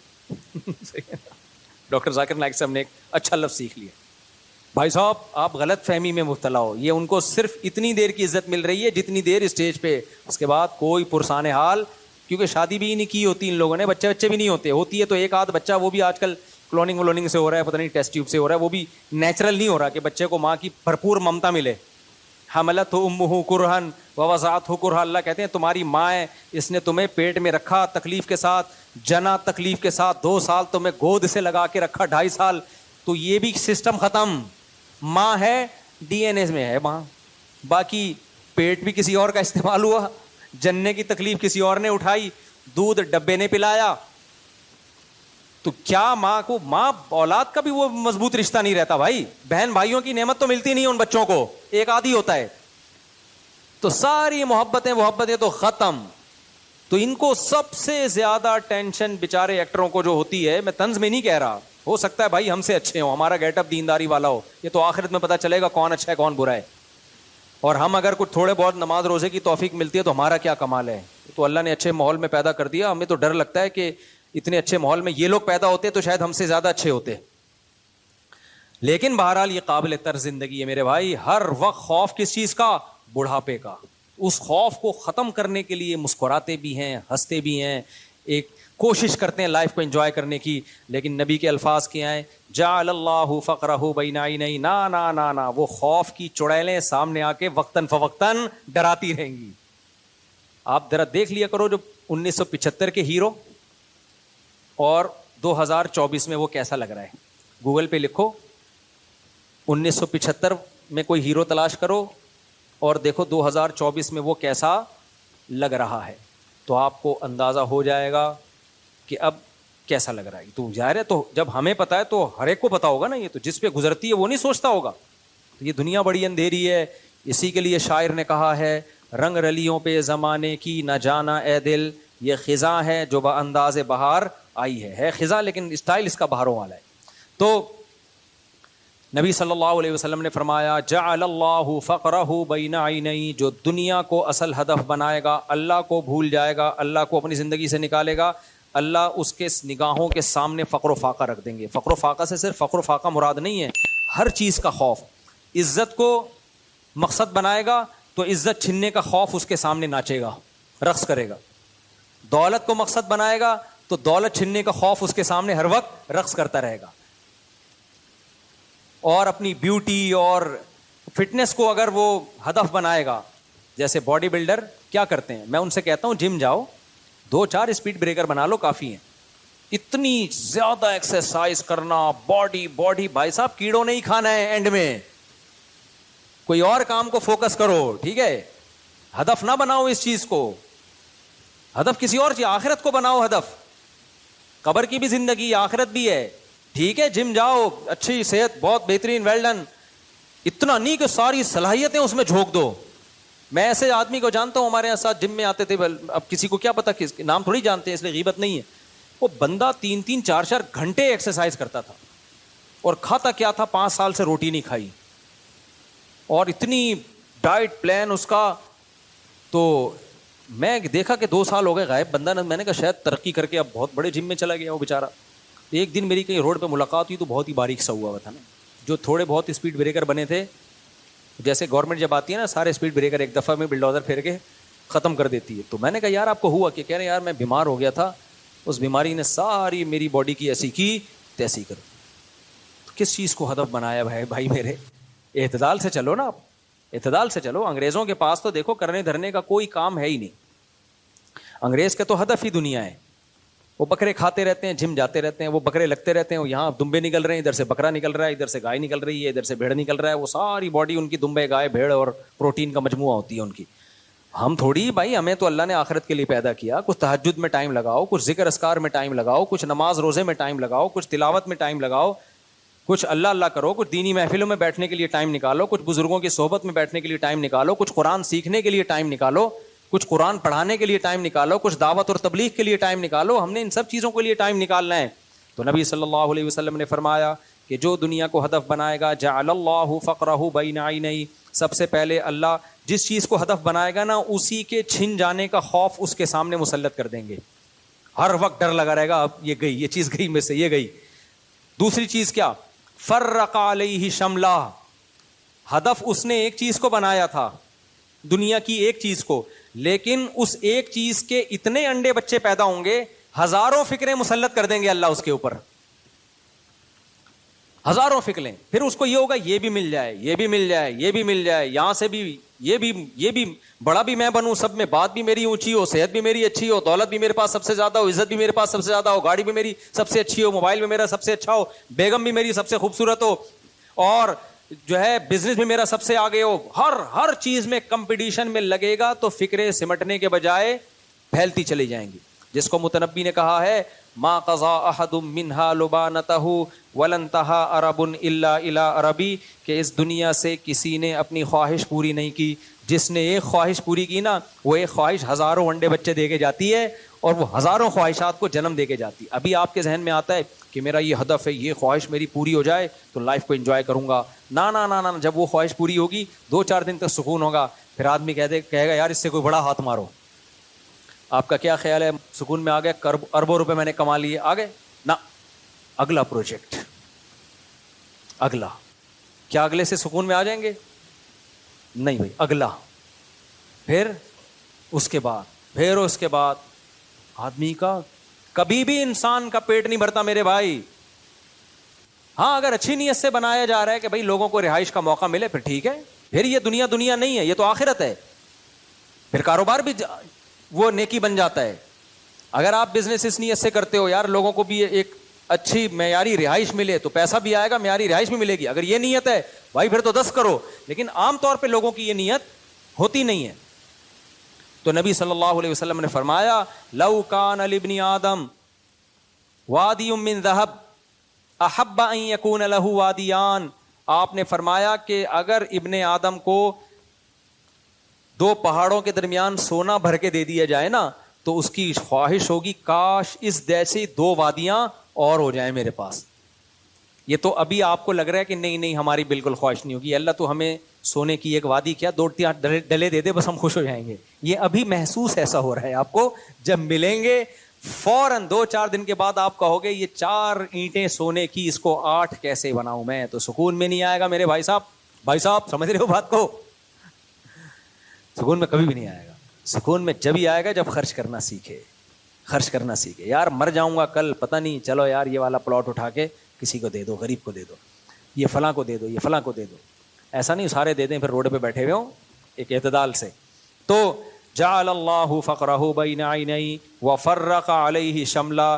ڈاکٹر ذاکر نائک سے ہم نے ایک اچھا لفظ سیکھ لیا, بھائی صاحب آپ غلط فہمی میں مبتلا ہو, یہ ان کو صرف اتنی دیر کی عزت مل رہی ہے جتنی دیر اسٹیج پہ, اس کے بعد کوئی پرسان حال. کیونکہ شادی بھی نہیں کی ہوتی ان لوگوں نے, بچے بھی نہیں ہوتے, ہوتی ہے تو ایک آدھ بچہ, وہ بھی آج کل کلوننگ سے ہو رہا ہے, پتہ نہیں ٹیسٹ ٹیوب سے ہو رہا ہے, وہ بھی نیچرل نہیں ہو رہا کہ بچے کو ماں کی بھرپور ممتا ملے. حملت امہ کرہن ووضعتہ کرہا, اللہ کہتے ہیں تمہاری ماں ہے, اس نے تمہیں پیٹ میں رکھا تکلیف کے ساتھ, جنا تکلیف کے ساتھ, 2 سال تمہیں گود سے لگا کے رکھا, 2.5 سال, تو یہ بھی سسٹم ختم. ماں ہے ڈی این اے میں ہے ماں, باقی پیٹ بھی کسی اور کا استعمال ہوا, جننے کی تکلیف کسی اور نے اٹھائی, دودھ ڈبے نے پلایا. تو کیا ماں اولاد کا بھی وہ مضبوط رشتہ نہیں رہتا بھائی. بہن بھائیوں کی نعمت تو ملتی نہیں ان بچوں کو, ایک آدھی ہوتا ہے, تو ساری محبتیں تو ختم. تو ان کو سب سے زیادہ ٹینشن بیچارے ایکٹروں کو جو ہوتی ہے, میں طنز میں نہیں کہہ رہا, ہو سکتا ہے بھائی ہم سے اچھے ہوں, ہمارا گیٹ اپ دینداری والا ہو, یہ تو آخرت میں پتہ چلے گا کون اچھا ہے کون برا ہے. اور ہم اگر کچھ تھوڑے بہت نماز روزے کی توفیق ملتی ہے تو ہمارا کیا کمال ہے. تو اللہ نے اچھے ماحول میں پیدا کر دیا. ہمیں تو ڈر لگتا ہے کہ اتنے اچھے ماحول میں یہ لوگ پیدا ہوتے تو شاید ہم سے زیادہ اچھے ہوتے. لیکن بہرحال یہ قابل طرز زندگی ہے میرے بھائی. ہر وقت خوف کس چیز کا؟ بڑھاپے کا. اس خوف کو ختم کرنے کے لیے مسکراتے بھی ہیں, ہنستے بھی ہیں, ایک کوشش کرتے ہیں لائف کو انجوائے کرنے کی. لیکن نبی کے الفاظ کیا ہیں؟ جعل اللہ فقرہ بین عینیہ, نا نا نا نا, وہ خوف کی چڑیلیں سامنے آ کے وقتاً فوقتاً ڈراتی رہیں گی. آپ ذرا دیکھ لیا کرو جو 1975 کے ہیرو اور 2024 میں وہ کیسا لگ رہا ہے. گوگل پہ لکھو 1975 میں کوئی ہیرو تلاش کرو اور دیکھو 2024 میں وہ کیسا لگ رہا ہے, تو آپ کو اندازہ ہو جائے گا کہ اب کیسا لگ رہا ہے. تو ظاہر ہے تو جب ہمیں پتا ہے تو ہر ایک کو پتا ہوگا نا. یہ تو جس پہ گزرتی ہے وہ نہیں سوچتا ہوگا. تو یہ دنیا بڑی اندھیری ہے. اسی کے لیے شاعر نے کہا ہے, رنگ رلیوں پہ زمانے کی نہ جانا اے دل, یہ خزاں ہے جو بانداز بہار آئی ہے خزاں لیکن اسٹائل اس کا بہاروں والا ہے. تو نبی صلی اللہ علیہ وسلم نے فرمایا جعل اللہ فقرہ بین عینیہ, جو دنیا کو اصل ہدف بنائے گا, اللہ کو بھول جائے گا, اللہ کو اپنی زندگی سے نکالے گا, اللہ اس کے نگاہوں کے سامنے فقر و فاقہ رکھ دیں گے. فقر و فاقہ سے صرف فقر و فاقہ مراد نہیں ہے, ہر چیز کا خوف. عزت کو مقصد بنائے گا تو عزت چھننے کا خوف اس کے سامنے ناچے گا, رقص کرے گا. دولت کو مقصد بنائے گا تو دولت چھننے کا خوف اس کے سامنے ہر وقت رقص کرتا رہے گا. اور اپنی بیوٹی اور فٹنس کو اگر وہ ہدف بنائے گا, جیسے باڈی بلڈر کیا کرتے ہیں, میں ان سے کہتا ہوں جم جاؤ, 2-4 اسپیڈ بریکر بنا لو, کافی ہیں. اتنی زیادہ ایکسرسائز کرنا, باڈی بھائی صاحب کیڑوں نہیں کھانا ہے, اینڈ میں کوئی اور کام کو فوکس کرو, ٹھیک ہے. ہدف نہ بناؤ اس چیز کو, ہدف کسی اور چیز, آخرت کو بناؤ ہدف. قبر کی بھی زندگی, آخرت بھی ہے, ٹھیک ہے. جم جاؤ, اچھی صحت, بہت بہترین, ویل ڈن. اتنا نہیں کہ ساری صلاحیتیں اس میں جھونک دو. میں ایسے آدمی کو جانتا ہوں, ہمارے ساتھ جم میں آتے تھے, اب کسی کو کیا پتا, کس نام تھوڑی جانتے ہیں, اس لیے غیبت نہیں ہے. وہ بندہ 3-3 4-4 گھنٹے ایکسرسائز کرتا تھا, اور کھاتا کیا تھا, 5 سال سے روٹی نہیں کھائی, اور اتنی ڈائٹ پلان اس کا. تو میں دیکھا کہ 2 سال ہو گئے غائب بندہ. میں نے کہا شاید ترقی کر کے اب بہت بڑے جم میں چلا گیا وہ بیچارہ. ایک دن میری کہیں روڈ پہ ملاقات ہوئی تو بہت ہی باریک سا ہوا تھا نا, جو تھوڑے بہت اسپیڈ بریکر بنے تھے, جیسے گورنمنٹ جب آتی ہے نا سارے اسپیڈ بریکر ایک دفعہ میں بلڈوزر پھیر کے ختم کر دیتی ہے. تو میں نے کہا یار آپ کو ہوا کہ, کہہ رہے یار میں بیمار ہو گیا تھا, اس بیماری نے ساری میری باڈی کی ایسی کی تیسی کر. تو کس چیز کو ہدف بنایا بھائی میرے؟ اعتدال سے چلو نا, آپ اعتدال سے چلو. انگریزوں کے پاس تو دیکھو کرنے دھرنے کا کوئی کام ہے ہی نہیں. انگریز کا تو ہدف ہی دنیا ہے. وہ بکرے کھاتے رہتے ہیں, جم جاتے رہتے ہیں, وہ بکرے لگتے رہتے ہیں, وہ یہاں دمبے نکل رہے ہیں, ادھر سے بکرا نکل رہا ہے, ادھر سے گائے نکل رہی ہے, ادھر سے بھیڑ نکل رہا ہے. وہ ساری باڈی ان کی دمبے, گائے, بھیڑ اور پروٹین کا مجموعہ ہوتی ہے ان کی. ہم تھوڑی بھائی, ہمیں تو اللہ نے آخرت کے لیے پیدا کیا. کچھ تہجد میں ٹائم لگاؤ, کچھ ذکر اذکار میں ٹائم لگاؤ, کچھ نماز روزے میں ٹائم لگاؤ, کچھ تلاوت میں ٹائم لگاؤ, کچھ اللہ اللہ کرو, کچھ دینی محفلوں میں بیٹھنے کے لیے ٹائم نکالو, کچھ بزرگوں کی صحبت میں بیٹھنے کے لیے ٹائم نکالو, کچھ قرآن سیکھنے کے لیے ٹائم نکالو, کچھ قرآن پڑھانے کے لیے ٹائم نکالو, کچھ دعوت اور تبلیغ کے لیے ٹائم نکالو. ہم نے ان سب چیزوں کے لیے ٹائم نکالنا ہے. تو نبی صلی اللہ علیہ وسلم نے فرمایا کہ جو دنیا کو ہدف بنائے گا, جعل اللہ فقرہ بین عینیہ, سب سے پہلے اللہ جس چیز کو ہدف بنائے گا نا, اسی کے چھن جانے کا خوف اس کے سامنے مسلط کر دیں گے. ہر وقت ڈر لگا رہے گا, اب یہ گئی, یہ چیز گئی میں سے, یہ گئی. دوسری چیز کیا, فرق علیہ شملہ, ہدف اس نے ایک چیز کو بنایا تھا, دنیا کی ایک چیز کو, لیکن اس ایک چیز کے اتنے انڈے بچے پیدا ہوں گے, ہزاروں فکریں مسلط کر دیں گے اللہ اس کے اوپر, ہزاروں فکریں. پھر اس کو یہ ہوگا یہ بھی مل جائے, یہ بھی مل جائے, یہ بھی مل جائے, یہاں سے بھی یہ بھی بڑا بھی میں بنوں, سب میں بات بھی میری اونچی ہو, صحت بھی میری اچھی ہو, دولت بھی میرے پاس سب سے زیادہ ہو, عزت بھی میرے پاس سب سے زیادہ ہو, گاڑی بھی میری سب سے اچھی ہو, موبائل بھی میرا سب سے اچھا ہو, بیگم بھی میری سب سے خوبصورت ہو, اور جو ہے بزنس بھی میرا سب سے آگے ہو. ہر چیز میں کمپٹیشن میں لگے گا تو فکریں سمٹنے کے بجائے پھیلتی چلی جائیں گی. جس کو متنبی نے کہا ہے, ما قضا احد منها لبانته ولن انتهى عرب الا الى عربی, کہ اس دنیا سے کسی نے اپنی خواہش پوری نہیں کی. جس نے ایک خواہش پوری کی نا, وہ ایک خواہش ہزاروں انڈے بچے دے کے جاتی ہے, اور وہ ہزاروں خواہشات کو جنم دے کے جاتی. ابھی آپ کے ذہن میں آتا ہے کہ میرا یہ ہدف ہے, یہ خواہش میری پوری ہو جائے تو لائف کو انجوائے کروں گا. نا نا نا نا, جب وہ خواہش پوری ہوگی 2-4 دن تک سکون ہوگا, پھر آدمی کہے گا یار اس سے کوئی بڑا ہاتھ مارو. آپ کا کیا خیال ہے, سکون میں آ گیا, اربوں روپے میں نے کما لیے, آ گئے نا, اگلا پروجیکٹ, اگلا. کیا اگلے سے سکون میں آ جائیں گے؟ نہیں بھائی, اگلا, پھر اس کے بعد آدمی کا کبھی بھی انسان کا پیٹ نہیں بھرتا میرے بھائی. ہاں اگر اچھی نیت سے بنایا جا رہا ہے کہ بھائی لوگوں کو رہائش کا موقع ملے, پھر ٹھیک ہے. پھر یہ دنیا نہیں ہے, یہ تو آخرت ہے. پھر کاروبار بھی وہ نیکی بن جاتا ہے. اگر آپ بزنس اس نیت سے کرتے ہو یار لوگوں کو بھی ایک اچھی معیاری رہائش ملے, تو پیسہ بھی آئے گا, معیاری رہائش بھی ملے گی. اگر یہ نیت ہے بھائی پھر تو 10 کرو. لیکن عام طور پہ لوگوں کی یہ نیت ہوتی نہیں ہے. تو نبی صلی اللہ علیہ وسلم نے فرمایا, لو کان لابن آدم وادی من ذهب احب ان یکون له وادیان. آپ نے فرمایا کہ اگر ابن آدم کو 2 پہاڑوں کے درمیان سونا بھر کے دے دیا جائے نا, تو اس کی خواہش ہوگی کاش اس جیسی 2 وادیاں اور ہو جائیں میرے پاس. یہ تو ابھی آپ کو لگ رہا ہے کہ نہیں ہماری بالکل خواہش نہیں ہوگی, اللہ تو ہمیں سونے کی ایک وادی کیا 2-3 ڈلے دے دے بس ہم خوش ہو جائیں گے. یہ ابھی محسوس ایسا ہو رہا ہے آپ کو. جب ملیں گے فوراً 2-4 دن کے بعد آپ کہو گے یہ 4 اینٹیں سونے کی, اس کو 8 کیسے بناؤں میں, تو سکون میں نہیں آئے گا میرے بھائی صاحب. سمجھ رہے ہو بات کو؟ سکون میں کبھی بھی نہیں آئے گا. سکون میں جب ہی آئے گا جب خرچ کرنا سیکھے. خرچ کرنا سیکھے. یار مر جاؤں گا کل پتہ نہیں, چلو یار یہ والا پلاٹ اٹھا کے کسی کو دے دو, غریب کو دے دو, یہ فلاں کو دے دو, یہ فلاں کو دے دو. ایسا نہیں سارے دے دیں پھر روڈ پہ بیٹھے ہوئے ہوں. ایک اعتدال سے. تو جعل اللہ فقرہ بین عینی وفرق علیہ شملا,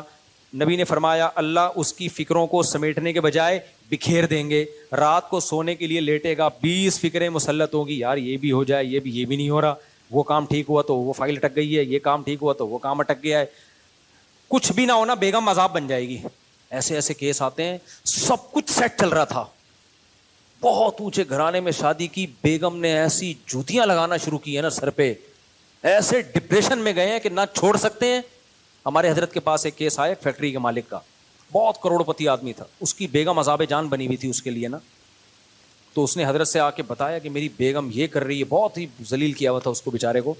نبی نے فرمایا اللہ اس کی فکروں کو سمیٹنے کے بجائے بکھیر دیں گے. رات کو سونے کے لیے لیٹے گا 20 فکریں مسلط ہوں گی, یار یہ بھی ہو جائے, یہ بھی نہیں ہو رہا, وہ کام ٹھیک ہوا تو وہ فائل اٹک گئی ہے, یہ کام ٹھیک ہوا تو وہ کام اٹک گیا ہے. کچھ بھی نہ ہونا بیگم عذاب بن جائے گی. ایسے ایسے کیس آتے ہیں. سب کچھ سیٹ چل رہا تھا, بہت اونچے گھرانے میں شادی کی, بیگم نے ایسی جوتیاں لگانا شروع کی ہے نا سر پہ, ایسے ڈپریشن میں گئے ہیں کہ نہ چھوڑ سکتے ہیں. ہمارے حضرت کے پاس ایک کیس آیا فیکٹری کے مالک کا, بہت کروڑ پتی آدمی تھا, اس کی بیگم عذاب جان بنی ہوئی تھی اس کے لیے نا. تو اس نے حضرت سے آ کے بتایا کہ میری بیگم یہ کر رہی ہے, بہت ہی ذلیل کیا ہوا تھا اس کو بیچارے کو.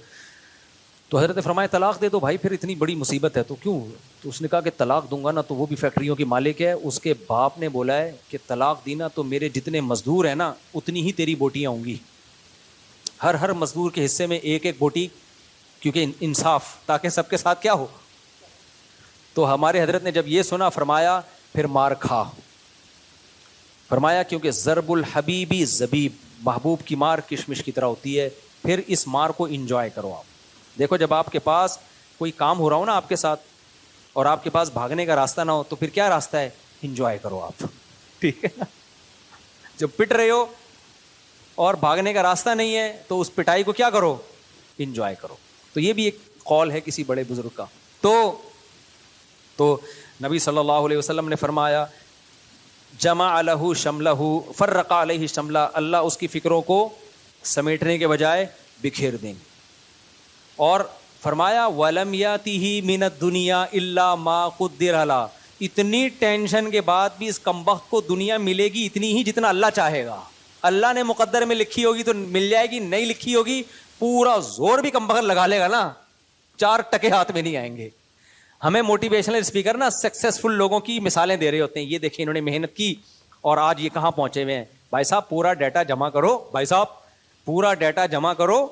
تو حضرت نے فرمایا طلاق دے دو بھائی, پھر اتنی بڑی مصیبت ہے تو کیوں. تو اس نے کہا کہ طلاق دوں گا نا تو وہ بھی فیکٹریوں کی مالک ہے. اس کے باپ نے بولا ہے کہ طلاق دینا تو میرے جتنے مزدور ہیں نا اتنی ہی تیری بوٹیاں ہوں گی, ہر مزدور کے حصے میں ایک ایک بوٹی, کیونکہ انصاف, تاکہ سب کے ساتھ کیا ہو. تو ہمارے حضرت نے جب یہ سنا فرمایا پھر مار کھا. فرمایا کیونکہ ضرب الحبیبی زبیب, محبوب کی مار کشمش کی طرح ہوتی ہے, پھر اس مار کو انجوائے کرو. آپ دیکھو جب آپ کے پاس کوئی کام ہو رہا ہو نا آپ کے ساتھ اور آپ کے پاس بھاگنے کا راستہ نہ ہو تو پھر کیا راستہ ہے, انجوائے کرو آپ, ٹھیک ہے نا. جب پٹ رہے ہو اور بھاگنے کا راستہ نہیں ہے تو اس پٹائی کو کیا کرو, انجوائے کرو. تو یہ بھی ایک قول ہے کسی بڑے بزرگ کا. تو نبی صلی اللہ علیہ وسلم نے فرمایا جمع لہ شملہ فرق علیہ شملہ, اللہ اس کی فکروں کو سمیٹنے کے بجائے بکھیر دیں گے. اور فرمایا وَلَمْ يَأْتِهِ مِنَ الدُّنْيَا إِلَّا مَا قُدِّرَ لَهُ, اتنی ٹینشن کے بعد بھی اس کمبخت کو دنیا ملے گی اتنی ہی جتنا اللہ چاہے گا. اللہ نے مقدر میں لکھی ہوگی تو مل جائے گی, نہیں لکھی ہوگی پورا زور بھی کمبخت لگا لے گا نا, 4 ٹکے ہاتھ میں نہیں آئیں گے. ہمیں موٹیویشنل اسپیکر نا سکسیسفل لوگوں کی مثالیں دے رہے ہوتے ہیں, یہ دیکھیں انہوں نے محنت کی اور آج یہ کہاں پہنچے ہوئے ہیں. بھائی صاحب پورا ڈیٹا جمع کرو, بھائی صاحب پورا ڈیٹا جمع کرو,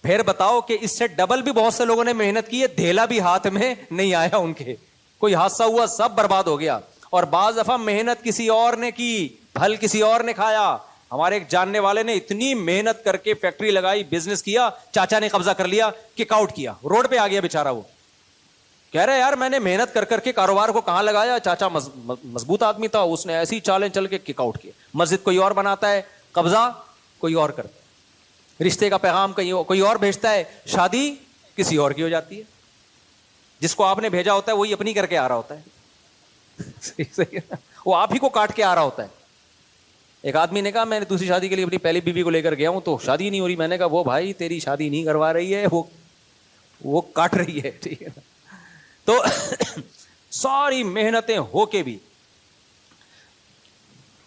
پھر بتاؤ کہ اس سے ڈبل بھی بہت سے لوگوں نے محنت کی ہے, دھیلا بھی ہاتھ میں نہیں آیا ان کے, کوئی حادثہ ہوا سب برباد ہو گیا. اور بعض دفعہ محنت کسی اور نے کی, پھل کسی اور نے کھایا. ہمارے ایک جاننے والے نے اتنی محنت کر کے فیکٹری لگائی, بزنس کیا, چاچا نے قبضہ کر لیا, کک آؤٹ کیا, روڈ پہ آ گیا بیچارہ. وہ کہہ رہے یار میں نے محنت کر کر کے کاروبار کو کہاں لگایا, چاچا مضبوط آدمی تھا, اس نے ایسی چالیں چل کے کک آؤٹ کیا. مسجد کوئی اور بناتا ہے, قبضہ کوئی اور کرتا ہے, رشتے کا پیغام کوئی اور بھیجتا ہے, شادی کسی اور کی ہو جاتی ہے. جس کو آپ نے بھیجا ہوتا ہے وہی اپنی کر کے آ رہا ہوتا ہے, وہ آپ ہی کو کاٹ کے آ رہا ہوتا ہے. ایک آدمی نے کہا میں نے دوسری شادی کے لیے اپنی پہلی بیوی کو لے کر گیا ہوں تو شادی نہیں ہو رہی. میں نے کہا وہ بھائی تیری شادی نہیں کروا رہی ہے, وہ کاٹ رہی ہے, ٹھیک ہے نا. تو ساری محنتیں ہو کے بھی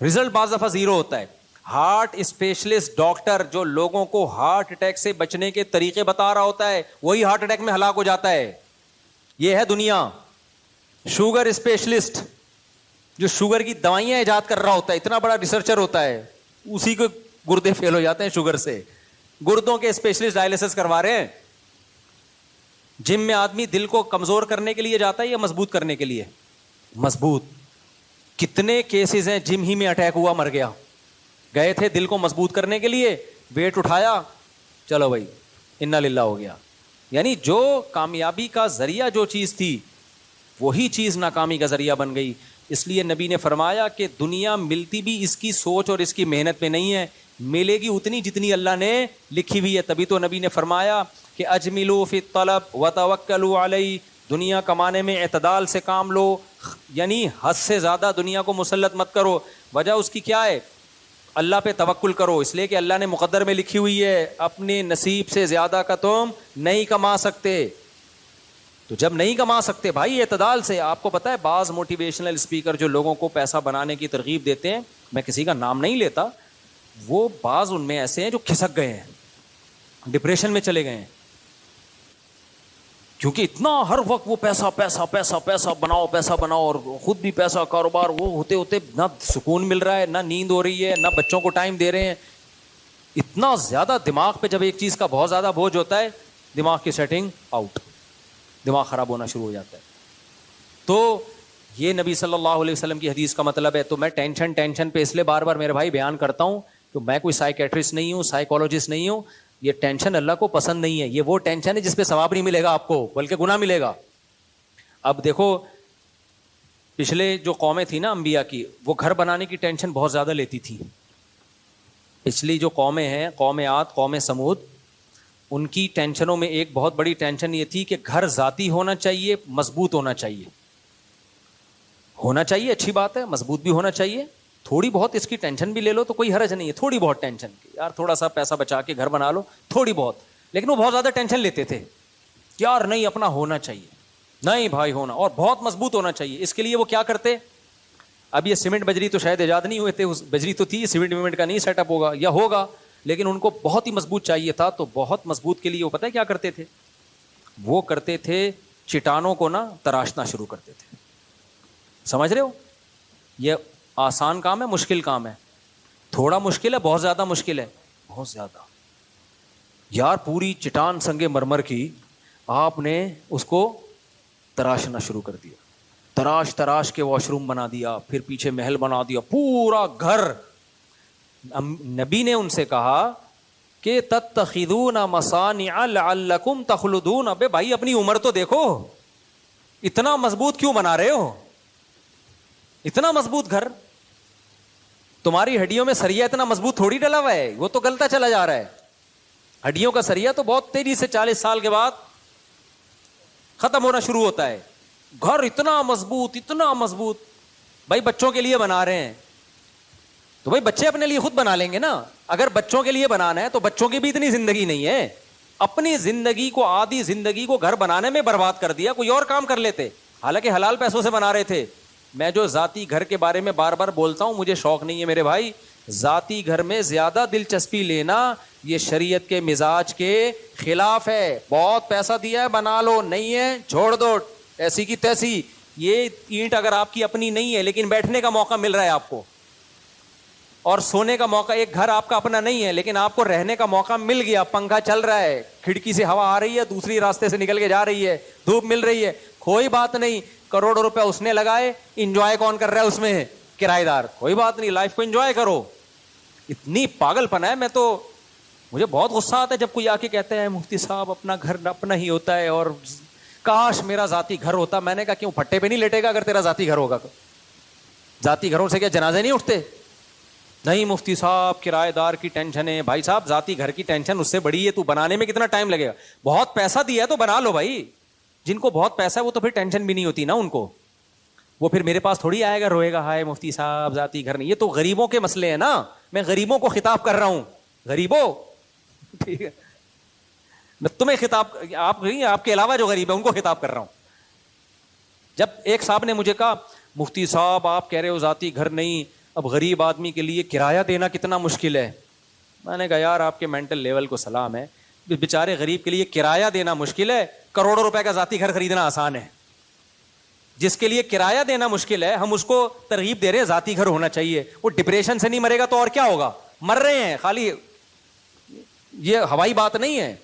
رزلٹ بعض دفعہ زیرو ہوتا ہے. ہارٹ اسپیشلسٹ ڈاکٹر جو لوگوں کو ہارٹ اٹیک سے بچنے کے طریقے بتا رہا ہوتا ہے وہی ہارٹ اٹیک میں ہلاک ہو جاتا ہے. یہ ہے دنیا. شوگر اسپیشلسٹ جو شوگر کی دوائیاں ایجاد کر رہا ہوتا ہے, اتنا بڑا ریسرچر ہوتا ہے, اسی کو گردے فیل ہو جاتے ہیں شوگر سے. گردوں کے اسپیشلسٹ ڈائلسس کروا رہے ہیں. جم میں آدمی دل کو کمزور کرنے کے لیے جاتا ہے یا مضبوط کرنے کے لیے؟ مضبوط. کتنے کیسز ہیں جم ہی میں اٹیک ہوا مر گیا, گئے تھے دل کو مضبوط کرنے کے لیے, ویٹ اٹھایا, چلو بھائی انا للہ ہو گیا. یعنی جو کامیابی کا ذریعہ جو چیز تھی وہی چیز ناکامی کا ذریعہ بن گئی. اس لیے نبی نے فرمایا کہ دنیا ملتی بھی اس کی سوچ اور اس کی محنت میں نہیں ہے, ملے گی اتنی جتنی اللہ نے لکھی ہوئی ہے. تبھی تو نبی نے فرمایا کہ اجملوا فی الطلب وتوکلوا علی, دنیا کمانے میں اعتدال سے کام لو, یعنی حد سے زیادہ دنیا کو مسلط مت کرو. وجہ اس کی کیا ہے؟ اللہ پہ توکل کرو, اس لیے کہ اللہ نے مقدر میں لکھی ہوئی ہے اپنے نصیب سے زیادہ کا تم نہیں کما سکتے. تو جب نہیں کما سکتے بھائی اعتدال سے. آپ کو پتہ ہے بعض موٹیویشنل اسپیکر جو لوگوں کو پیسہ بنانے کی ترغیب دیتے ہیں, میں کسی کا نام نہیں لیتا, وہ بعض ان میں ایسے ہیں جو کھسک گئے ہیں, ڈپریشن میں چلے گئے ہیں, کیونکہ اتنا ہر وقت وہ پیسہ پیسہ پیسہ پیسہ بناؤ, پیسہ بناؤ, اور خود بھی پیسہ کاروبار, وہ ہوتے ہوتے نہ سکون مل رہا ہے, نہ نیند ہو رہی ہے, نہ بچوں کو ٹائم دے رہے ہیں. اتنا زیادہ دماغ پہ جب ایک چیز کا بہت زیادہ بوجھ ہوتا ہے, دماغ کی سیٹنگ آؤٹ, دماغ خراب ہونا شروع ہو جاتا ہے. تو یہ نبی صلی اللہ علیہ وسلم کی حدیث کا مطلب ہے. تو میں ٹینشن پہ اس لیے بار بار میرے بھائی بیان کرتا ہوں کہ میں کوئی سائیکیٹرسٹ نہیں ہوں, سائیکالوجسٹ نہیں ہوں. یہ ٹینشن اللہ کو پسند نہیں ہے. یہ وہ ٹینشن ہے جس پہ ثواب نہیں ملے گا آپ کو, بلکہ گناہ ملے گا. اب دیکھو پچھلے جو قومیں تھیں نا انبیاء کی, وہ گھر بنانے کی ٹینشن بہت زیادہ لیتی تھی. پچھلی جو قومیں ہیں, قوم عاد, قوم سمود, ان کی ٹینشنوں میں ایک بہت بڑی ٹینشن یہ تھی کہ گھر ذاتی ہونا چاہیے, مضبوط ہونا چاہیے. ہونا چاہیے اچھی بات ہے, مضبوط بھی ہونا چاہیے. تھوڑی بہت اس کی ٹینشن بھی لے لو تو کوئی حرج نہیں ہے. تھوڑی بہت ٹینشن کی, یار تھوڑا سا پیسہ بچا کے گھر بنا لو, تھوڑی بہت. لیکن وہ بہت زیادہ ٹینشن لیتے تھے, یار نہیں اپنا ہونا چاہیے, نہیں بھائی ہونا, اور بہت مضبوط ہونا چاہیے. اس کے لیے وہ کیا کرتے, اب یہ سیمنٹ بجری تو شاید ایجاد نہیں ہوئے تھے, بجری تو تھی, سیمنٹ ویمنٹ کا نہیں سیٹ اپ ہوگا یا ہوگا, لیکن ان کو بہت ہی مضبوط چاہیے تھا. تو بہت مضبوط کے لیے وہ پتہ ہے کیا کرتے تھے, وہ کرتے تھے چٹانوں کو نا تراشنا شروع کرتے تھے. سمجھ رہے ہو, یہ آسان کام ہے, مشکل کام ہے. تھوڑا مشکل ہے, بہت زیادہ مشکل ہے, بہت زیادہ. یار پوری چٹان سنگ مرمر کی آپ نے اس کو تراشنا شروع کر دیا, تراش کے واش روم بنا دیا, پھر پیچھے محل بنا دیا, پورا گھر. نبی نے ان سے کہا کہ تتخذون مصانع لعلکم تخلدون. ابے بھائی اپنی عمر تو دیکھو, اتنا مضبوط کیوں بنا رہے ہو, اتنا مضبوط گھر. تمہاری ہڈیوں میں سریا اتنا مضبوط تھوڑی ڈلا ہوا ہے, وہ تو گلتا چلا جا رہا ہے. ہڈیوں کا سریا تو بہت تیزی سے 40 سال کے بعد ختم ہونا شروع ہوتا ہے. گھر اتنا مضبوط, اتنا مضبوط. بھائی بچوں کے لیے بنا رہے ہیں تو بھائی بچے اپنے لیے خود بنا لیں گے نا. اگر بچوں کے لیے بنانا ہے تو بچوں کی بھی اتنی زندگی نہیں ہے. اپنی زندگی کو, آدھی زندگی کو گھر بنانے میں برباد کر دیا, کوئی اور کام کر لیتے, حالانکہ حلال پیسوں سے بنا رہے تھے. میں جو ذاتی گھر کے بارے میں بار بار بولتا ہوں, مجھے شوق نہیں ہے میرے بھائی. ذاتی گھر میں زیادہ دلچسپی لینا یہ شریعت کے مزاج کے خلاف ہے. بہت پیسہ دیا ہے بنا لو, نہیں ہے چھوڑ دو ایسی کی تیسی. یہ اینٹ اگر آپ کی اپنی نہیں ہے لیکن بیٹھنے کا موقع مل رہا ہے آپ کو, اور سونے کا موقع, ایک گھر آپ کا اپنا نہیں ہے لیکن آپ کو رہنے کا موقع مل گیا, پنکھا چل رہا ہے, کھڑکی سے ہوا آ رہی ہے, دوسری راستے سے نکل کے جا رہی ہے, دھوپ مل رہی ہے, کوئی بات نہیں. کروڑوں روپے اس نے لگائے, انجوائے کون کر رہا ہے اس میں, کرایہ دار. کوئی بات نہیں, لائف کو انجوائے کرو. اتنی پاگل پن ہے. میں تو مجھے بہت غصہ آتا ہے جب کوئی آ کے کہتے ہیں مفتی صاحب اپنا گھر اپنا ہی ہوتا ہے اور کاش میرا ذاتی گھر ہوتا. میں نے کہا کیوں, پھٹے پہ نہیں لیٹے گا اگر تیرا ذاتی گھر ہوگا؟ ذاتی گھروں سے کیا جنازے نہیں اٹھتے؟ نہیں مفتی صاحب کرایہ دار کی ٹینشن ہے. بھائی صاحب ذاتی گھر کی ٹینشن اس سے بڑی ہے. تو بنانے میں کتنا ٹائم لگے گا؟ بہت پیسہ دیا ہے تو بنا لو بھائی. جن کو بہت پیسہ ہے وہ تو پھر ٹینشن بھی نہیں ہوتی نا ان کو. وہ پھر میرے پاس تھوڑی آئے گا روئے گا ہائے مفتی صاحب ذاتی گھر نہیں. یہ تو غریبوں کے مسئلے ہیں نا, میں غریبوں کو خطاب کر رہا ہوں. غریبوں, ٹھیک ہے, میں تمہیں خطاب, آپ کے علاوہ جو غریب ہے ان کو خطاب کر رہا ہوں. جب ایک صاحب نے مجھے کہا مفتی صاحب آپ کہہ رہے ہو ذاتی گھر نہیں, اب غریب آدمی کے لیے کرایہ دینا کتنا مشکل ہے. میں نے کہا یار آپ کے مینٹل لیول کو سلام ہے, بیچارے غریب کے لیے کرایہ دینا مشکل ہے, کروڑوں روپے کا ذاتی گھر خریدنا آسان ہے. جس کے لیے کرایہ دینا مشکل ہے ہم اس کو ترغیب دے رہے ہیں ذاتی گھر ہونا چاہیے. وہ ڈپریشن سے نہیں مرے گا تو اور کیا ہوگا, مر رہے ہیں خالی. یہ ہوائی بات نہیں ہے.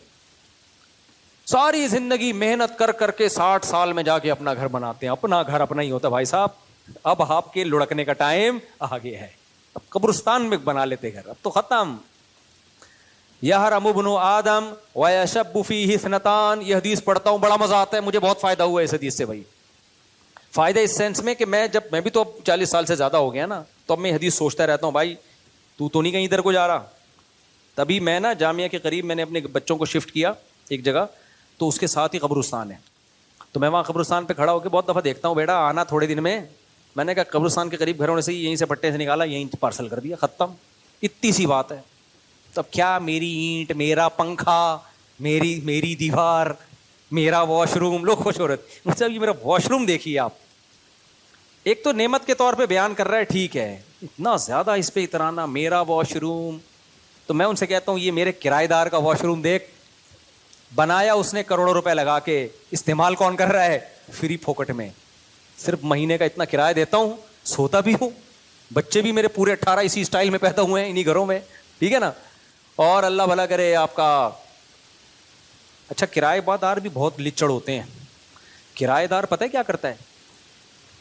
ساری زندگی محنت کر کر کے 60 سال میں جا کے اپنا گھر بناتے ہیں. اپنا گھر اپنا ہی ہوتا. بھائی صاحب اب آپ کے لڑکنے کا ٹائم آگے ہے, اب قبرستان میں بنا لیتے گھر, اب تو ختم. یحرم ابن آدم ویشب فیہ اثنتان, یہ حدیث پڑھتا ہوں بڑا مزہ آتا ہے مجھے, بہت فائدہ ہوا ہے اس حدیث سے بھائی. فائدہ اس سینس میں کہ میں بھی تو اب 40 سال سے زیادہ ہو گیا نا, تو اب میں حدیث سوچتا رہتا ہوں بھائی تو نہیں کہیں ادھر کو جا رہا. تبھی میں نا جامعہ کے قریب میں نے اپنے بچوں کو شفٹ کیا ایک جگہ, تو اس کے ساتھ ہی قبرستان ہے. تو میں وہاں قبرستان پہ کھڑا ہو کے بہت دفعہ دیکھتا ہوں بیٹا آنا تھوڑے دن میں. میں نے کہا قبرستان کے قریب گھر ہونے سے یہیں سے پٹے سے نکالا, یہیں پارسل کر دیا, ختم. اتنی سی بات ہے. تب کیا میری اینٹ, میرا پنکھا, میری دیوار, میرا واش روم, لوگ خوش ہو رہے تھے مجھ سے, یہ میرا واش روم دیکھیے آپ. ایک تو نعمت کے طور پہ بیان کر رہا ہے ٹھیک ہے, اتنا زیادہ اس پہ اترانا, میرا واش روم. تو میں ان سے کہتا ہوں یہ میرے کرایہ دار کا واش روم دیکھ, بنایا اس نے کروڑوں روپے لگا کے, استعمال کون کر رہا ہے؟ فری پھوکٹ میں. صرف مہینے کا اتنا کرایہ دیتا ہوں, سوتا بھی ہوں, بچے بھی میرے پورے 18 اسی اسٹائل میں پیدا ہوئے ہیں انہی گھروں میں, ٹھیک ہے نا. اور اللہ بھلا کرے آپ کا. اچھا کرایہ دار بھی بہت لچڑ ہوتے ہیں. کرایہ دار پتہ ہے کیا کرتا ہے,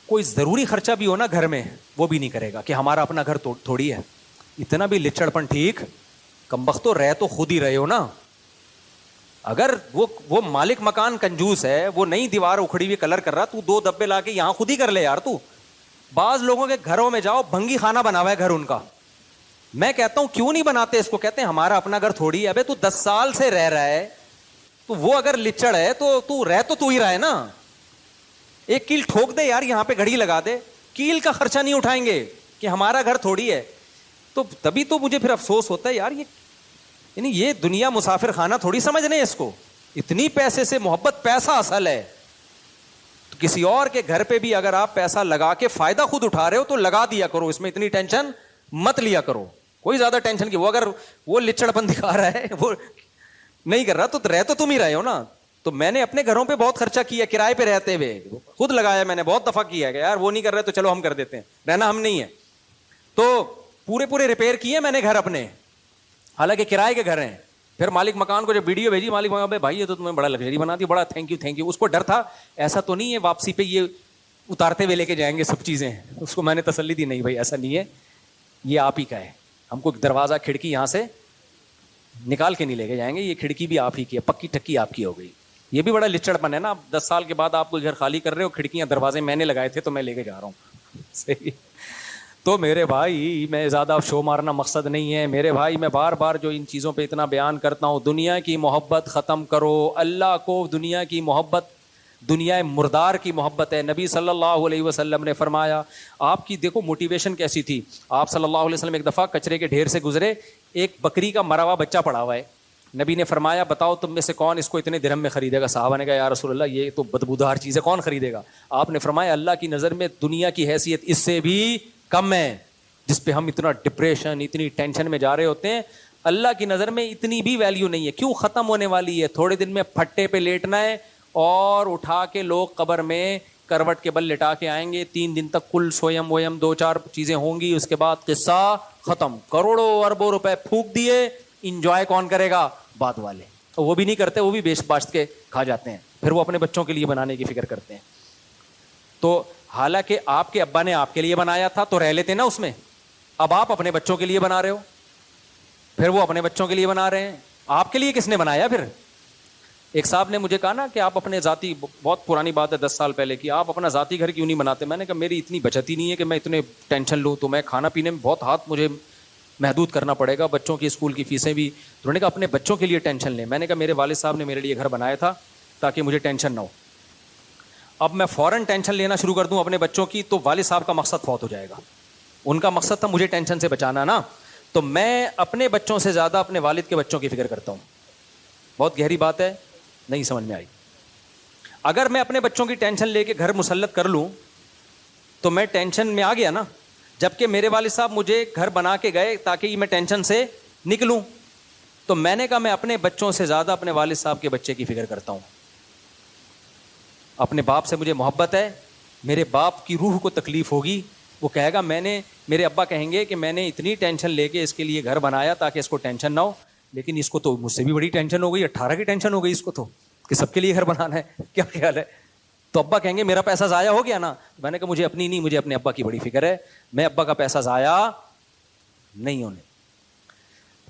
کوئی ضروری خرچہ بھی ہو نا گھر میں وہ بھی نہیں کرے گا کہ ہمارا اپنا گھر تھوڑی ہے. اتنا بھی لچڑ پن ٹھیک, کمبختو رہ تو خود ہی رہے ہو نا. اگر وہ مالک مکان کنجوس ہے, وہ نئی دیوار اکھڑی ہوئی کلر کر رہا, تو 2 ڈبے لا کے یہاں خود ہی کر لے یار. تو بعض لوگوں کے گھروں میں جاؤ, بھنگی خانہ بنا ہوا ہے گھر ان کا. میں کہتا ہوں کیوں نہیں بناتے اس کو, کہتے ہیں ہمارا اپنا گھر تھوڑی ہے. ابے تو 10 سال سے رہ رہا ہے, تو وہ اگر لچڑ ہے تو رہ تو ہی رہا ہے نا. ایک کیل ٹھوک دے یار, یہاں پہ گھڑی لگا دے, کیل کا خرچہ نہیں اٹھائیں گے کہ ہمارا گھر تھوڑی ہے. تو تبھی تو مجھے پھر افسوس ہوتا ہے یار, یعنی یہ دنیا مسافر خانہ تھوڑی سمجھ رہے ہیں اس کو. اتنی پیسے سے محبت, پیسہ اصل ہے. تو کسی اور کے گھر پہ بھی اگر آپ پیسہ لگا کے فائدہ خود اٹھا رہے ہو تو لگا دیا کرو, اس میں اتنی ٹینشن مت لیا کرو. کوئی زیادہ ٹینشن کی, وہ اگر وہ لچڑ پن دکھا رہا ہے, وہ نہیں کر رہا, تو رہ تو تم ہی رہے ہو نا. تو میں نے اپنے گھروں پہ بہت خرچہ کیا, کرائے پہ رہتے ہوئے خود لگایا, میں نے بہت دفعہ کیا کہ یار وہ نہیں کر رہے تو چلو ہم کر دیتے ہیں, رہنا ہم نہیں ہے. تو پورے ریپیئر کیے میں نے گھر اپنے, حالانکہ کرائے کے گھر ہیں. پھر مالک مکان کو جب ویڈیو بھیجی, مالک مکان بھائی یہ تو تمہیں بڑا لگژری بنا دی, بڑا تھینک یو. اس کو ڈر تھا ایسا تو نہیں ہے واپسی پہ یہ اتارتے ہوئے لے کے جائیں گے سب چیزیں. اس کو میں نے تسلی دی, نہیں بھائی ایسا نہیں ہے, یہ آپ ہی کا ہے, ہم کو دروازہ کھڑکی یہاں سے نکال کے نہیں لے کے جائیں گے, یہ کھڑکی بھی آپ ہی کی ہے, پکی ٹکی آپ کی ہو گئی. یہ بھی بڑا لچڑ پن ہے نا. 10 سال کے بعد آپ کو گھر خالی کر رہے ہو, کھڑکیاں دروازے میں نے لگائے تھے تو میں لے کے جا رہا ہوں. صحیح. تو میرے بھائی میں زیادہ شو مارنا مقصد نہیں ہے میرے بھائی, میں بار بار جو ان چیزوں پہ اتنا بیان کرتا ہوں, دنیا کی محبت ختم کرو. اللہ کو دنیا کی محبت دنیا مردار کی محبت ہے. نبی صلی اللہ علیہ وسلم نے فرمایا, آپ کی دیکھو موٹیویشن کیسی تھی. آپ صلی اللہ علیہ وسلم ایک دفعہ کچرے کے ڈھیر سے گزرے, ایک بکری کا مرا ہوا بچہ پڑا ہوا ہے. نبی نے فرمایا بتاؤ تم میں سے کون اس کو اتنے درہم میں خریدے گا؟ صحابہ نے کہا یا رسول اللہ یہ تو بدبودار چیز ہے, کون خریدے گا؟ آپ نے فرمایا اللہ کی نظر میں دنیا کی حیثیت اس سے بھی کم ہے, جس پہ ہم اتنا ڈپریشن اتنی ٹینشن میں جا رہے ہوتے ہیں. اللہ کی نظر میں اتنی بھی ویلیو نہیں ہے. کیوں؟ ختم ہونے والی ہے, تھوڑے دن میں پھٹے پہ لیٹنا ہے اور اٹھا کے لوگ قبر میں کروٹ کے بل لٹا کے آئیں گے. 3 دن تک کل سویم ویم 2-4 چیزیں ہوں گی, اس کے بعد قصہ ختم. کروڑوں اربوں روپے پھونک دیے, انجوائے کون کرے گا؟ بعد والے. وہ بھی نہیں کرتے, وہ بھی بیچ باشت کے کھا جاتے ہیں, پھر وہ اپنے بچوں کے لیے بنانے کی فکر کرتے ہیں. تو حالانکہ آپ کے ابا نے آپ کے لیے بنایا تھا تو رہ لیتے نا اس میں. اب آپ اپنے بچوں کے لیے بنا رہے ہو, پھر وہ اپنے بچوں کے لیے بنا رہے ہیں. آپ کے لیے کس نے بنایا پھر؟ ایک صاحب نے مجھے کہا نا کہ آپ اپنے ذاتی, بہت پرانی بات ہے 10 سال پہلے کی, آپ اپنا ذاتی گھر کیوں نہیں بناتے؟ میں نے کہا میری اتنی بچت ہی نہیں ہے کہ میں اتنے ٹینشن لوں, تو میں کھانا پینے میں بہت ہاتھ مجھے محدود کرنا پڑے گا, بچوں کی اسکول کی فیسیں بھی. تو انہوں نے کہا اپنے بچوں کے لیے ٹینشن لیں. میں نے کہا میرے والد صاحب نے میرے لیے گھر بنایا تھا تاکہ مجھے ٹینشن نہ ہو. اب میں فوراً ٹینشن لینا شروع کر دوں اپنے بچوں کی تو والد صاحب کا مقصد فوت ہو جائے گا. ان کا مقصد تھا مجھے ٹینشن سے بچانا نا. تو میں اپنے بچوں سے زیادہ اپنے والد کے بچوں کی فکر کرتا ہوں. بہت گہری بات ہے, نہیں سمجھ میں آئی. اگر میں اپنے بچوں کی ٹینشن لے کے گھر مسلط کر لوں تو میں ٹینشن میں آ گیا نا, جبکہ میرے والد صاحب مجھے گھر بنا کے گئے تاکہ میں ٹینشن سے نکلوں. تو میں نے کہا میں اپنے بچوں سے زیادہ اپنے والد صاحب کے بچے کی فکر کرتا ہوں. اپنے باپ سے مجھے محبت ہے, میرے باپ کی روح کو تکلیف ہوگی, وہ کہے گا میرے ابا کہیں گے کہ میں نے اتنی ٹینشن لے کے اس کے لیے گھر بنایا تاکہ اس کو ٹینشن نہ ہو, لیکن اس کو تو مجھ سے بھی بڑی ٹینشن ہو گئی, 18 کی ٹینشن ہو گئی اس کو تو کہ سب کے لیے گھر بنانا ہے. کیا خیال ہے؟ تو ابا کہیں گے میرا پیسہ ضائع ہو گیا نا. میں نے کہا مجھے اپنی نہیں, مجھے اپنے ابا کی بڑی فکر ہے, میں ابا کا پیسہ ضائع نہیں ہونے.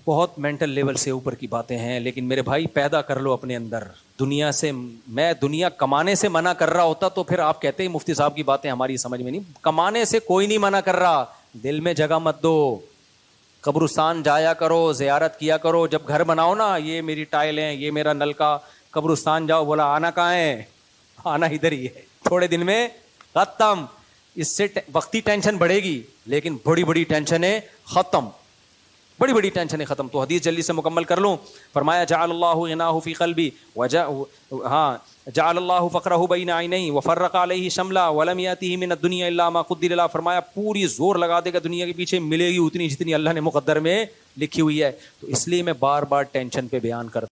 بہت مینٹل لیول سے اوپر کی باتیں ہیں, لیکن میرے بھائی پیدا کر لو اپنے اندر دنیا سے. میں دنیا کمانے سے منع کر رہا ہوتا تو پھر آپ کہتے ہیں مفتی صاحب کی باتیں ہماری سمجھ میں نہیں. کمانے سے کوئی نہیں منع کر رہا, دل میں جگہ مت دو. قبرستان جایا کرو, زیارت کیا کرو. جب گھر بناؤ نا, یہ میری ٹائل ہیں, یہ میرا نل کا, قبرستان جاؤ, بولا آنا کہاں ہے؟ آنا ادھر ہی ہے. تھوڑے دن میں ختم. اس سے وقتی ٹینشن بڑھے گی لیکن بڑی بڑی ٹینشنیں ختم, بڑی بڑی ٹینشنیں ختم. تو حدیث جلدی سے مکمل کر لوں. فرمایا جعل اللہ غناہ فی قلبی جعل اللہ فقرہ بین عینیہ وفرق علیہ شملہ ولم یاتہ من الدنیا الا ما قدر له. فرمایا پوری زور لگا دے گا دنیا کے پیچھے, ملے گی اتنی جتنی اللہ نے مقدر میں لکھی ہوئی ہے. تو اس لیے میں بار بار ٹینشن پہ بیان کرتا